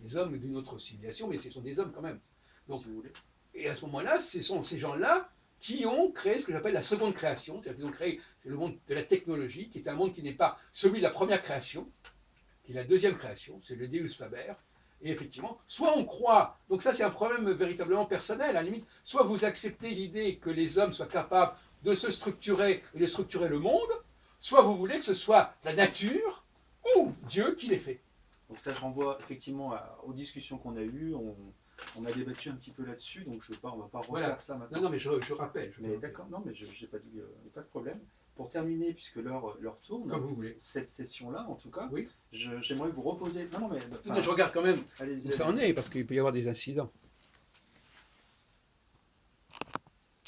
des hommes d'une autre civilisation, mais ce sont des hommes quand même. Donc, si vous voulez. Et à ce moment-là, ce sont ces gens-là qui ont créé ce que j'appelle la seconde création, c'est-à-dire qu'ils ont créé le monde de la technologie, qui est un monde qui n'est pas celui de la première création, qui est la deuxième création, c'est le Deus Faber. Et effectivement, soit on croit, donc ça c'est un problème véritablement personnel, à la limite, soit vous acceptez l'idée que les hommes soient capables de se structurer et de structurer le monde, soit vous voulez que ce soit la nature ou Dieu qui les fait. Donc ça, je renvoie effectivement aux discussions qu'on a eues, on a débattu un petit peu là-dessus, donc on ne va pas refaire ça maintenant. Non, mais je rappelle. Mais d'accord, non, mais je n'ai pas dit, pas de problème. Pour terminer, puisque l'heure tourne, comme vous voulez. Cette session-là, en tout cas, oui. J'aimerais vous reposer. Non, mais je regarde quand même où ça en est, parce qu'il peut y avoir des incidents.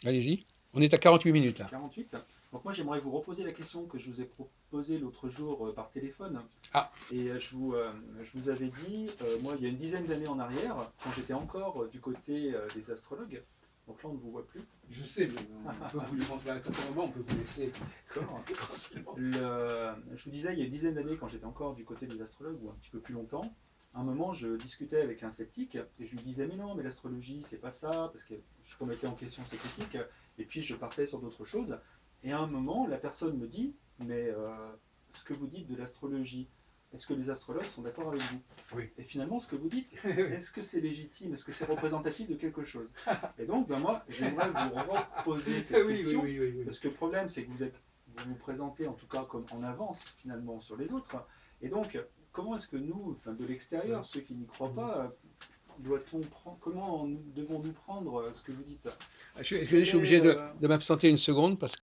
Allez-y. On est à 48 minutes là. 48. Donc moi, j'aimerais vous reposer la question que je vous ai posée l'autre jour par téléphone. Ah. Et je vous avais dit, moi, il y a une dizaine d'années en arrière, quand j'étais encore du côté des astrologues, donc là, on ne vous voit plus. Je sais, mais on peut vous le montrer à un moment, on peut vous laisser. Je vous disais, il y a une dizaine d'années, quand j'étais encore du côté des astrologues, ou un petit peu plus longtemps, à un moment, je discutais avec un sceptique, et je lui disais, mais non, mais l'astrologie, c'est pas ça, parce que je remettais en question ses critiques, et puis je partais sur d'autres choses. Et à un moment, la personne me dit, mais ce que vous dites de l'astrologie, est-ce que les astrologues sont d'accord avec vous? Oui. Et finalement, ce que vous dites, est-ce que c'est légitime? Est-ce que c'est représentatif de quelque chose? Et donc, moi, j'aimerais vous reposer cette question, parce que le problème, c'est que vous vous présentez en tout cas comme en avance, finalement, sur les autres. Et donc, comment est-ce que nous, de l'extérieur, ceux qui n'y croient pas, doit-on prendre, comment devons-nous prendre ce que vous dites? Je suis obligé de m'absenter une seconde parce que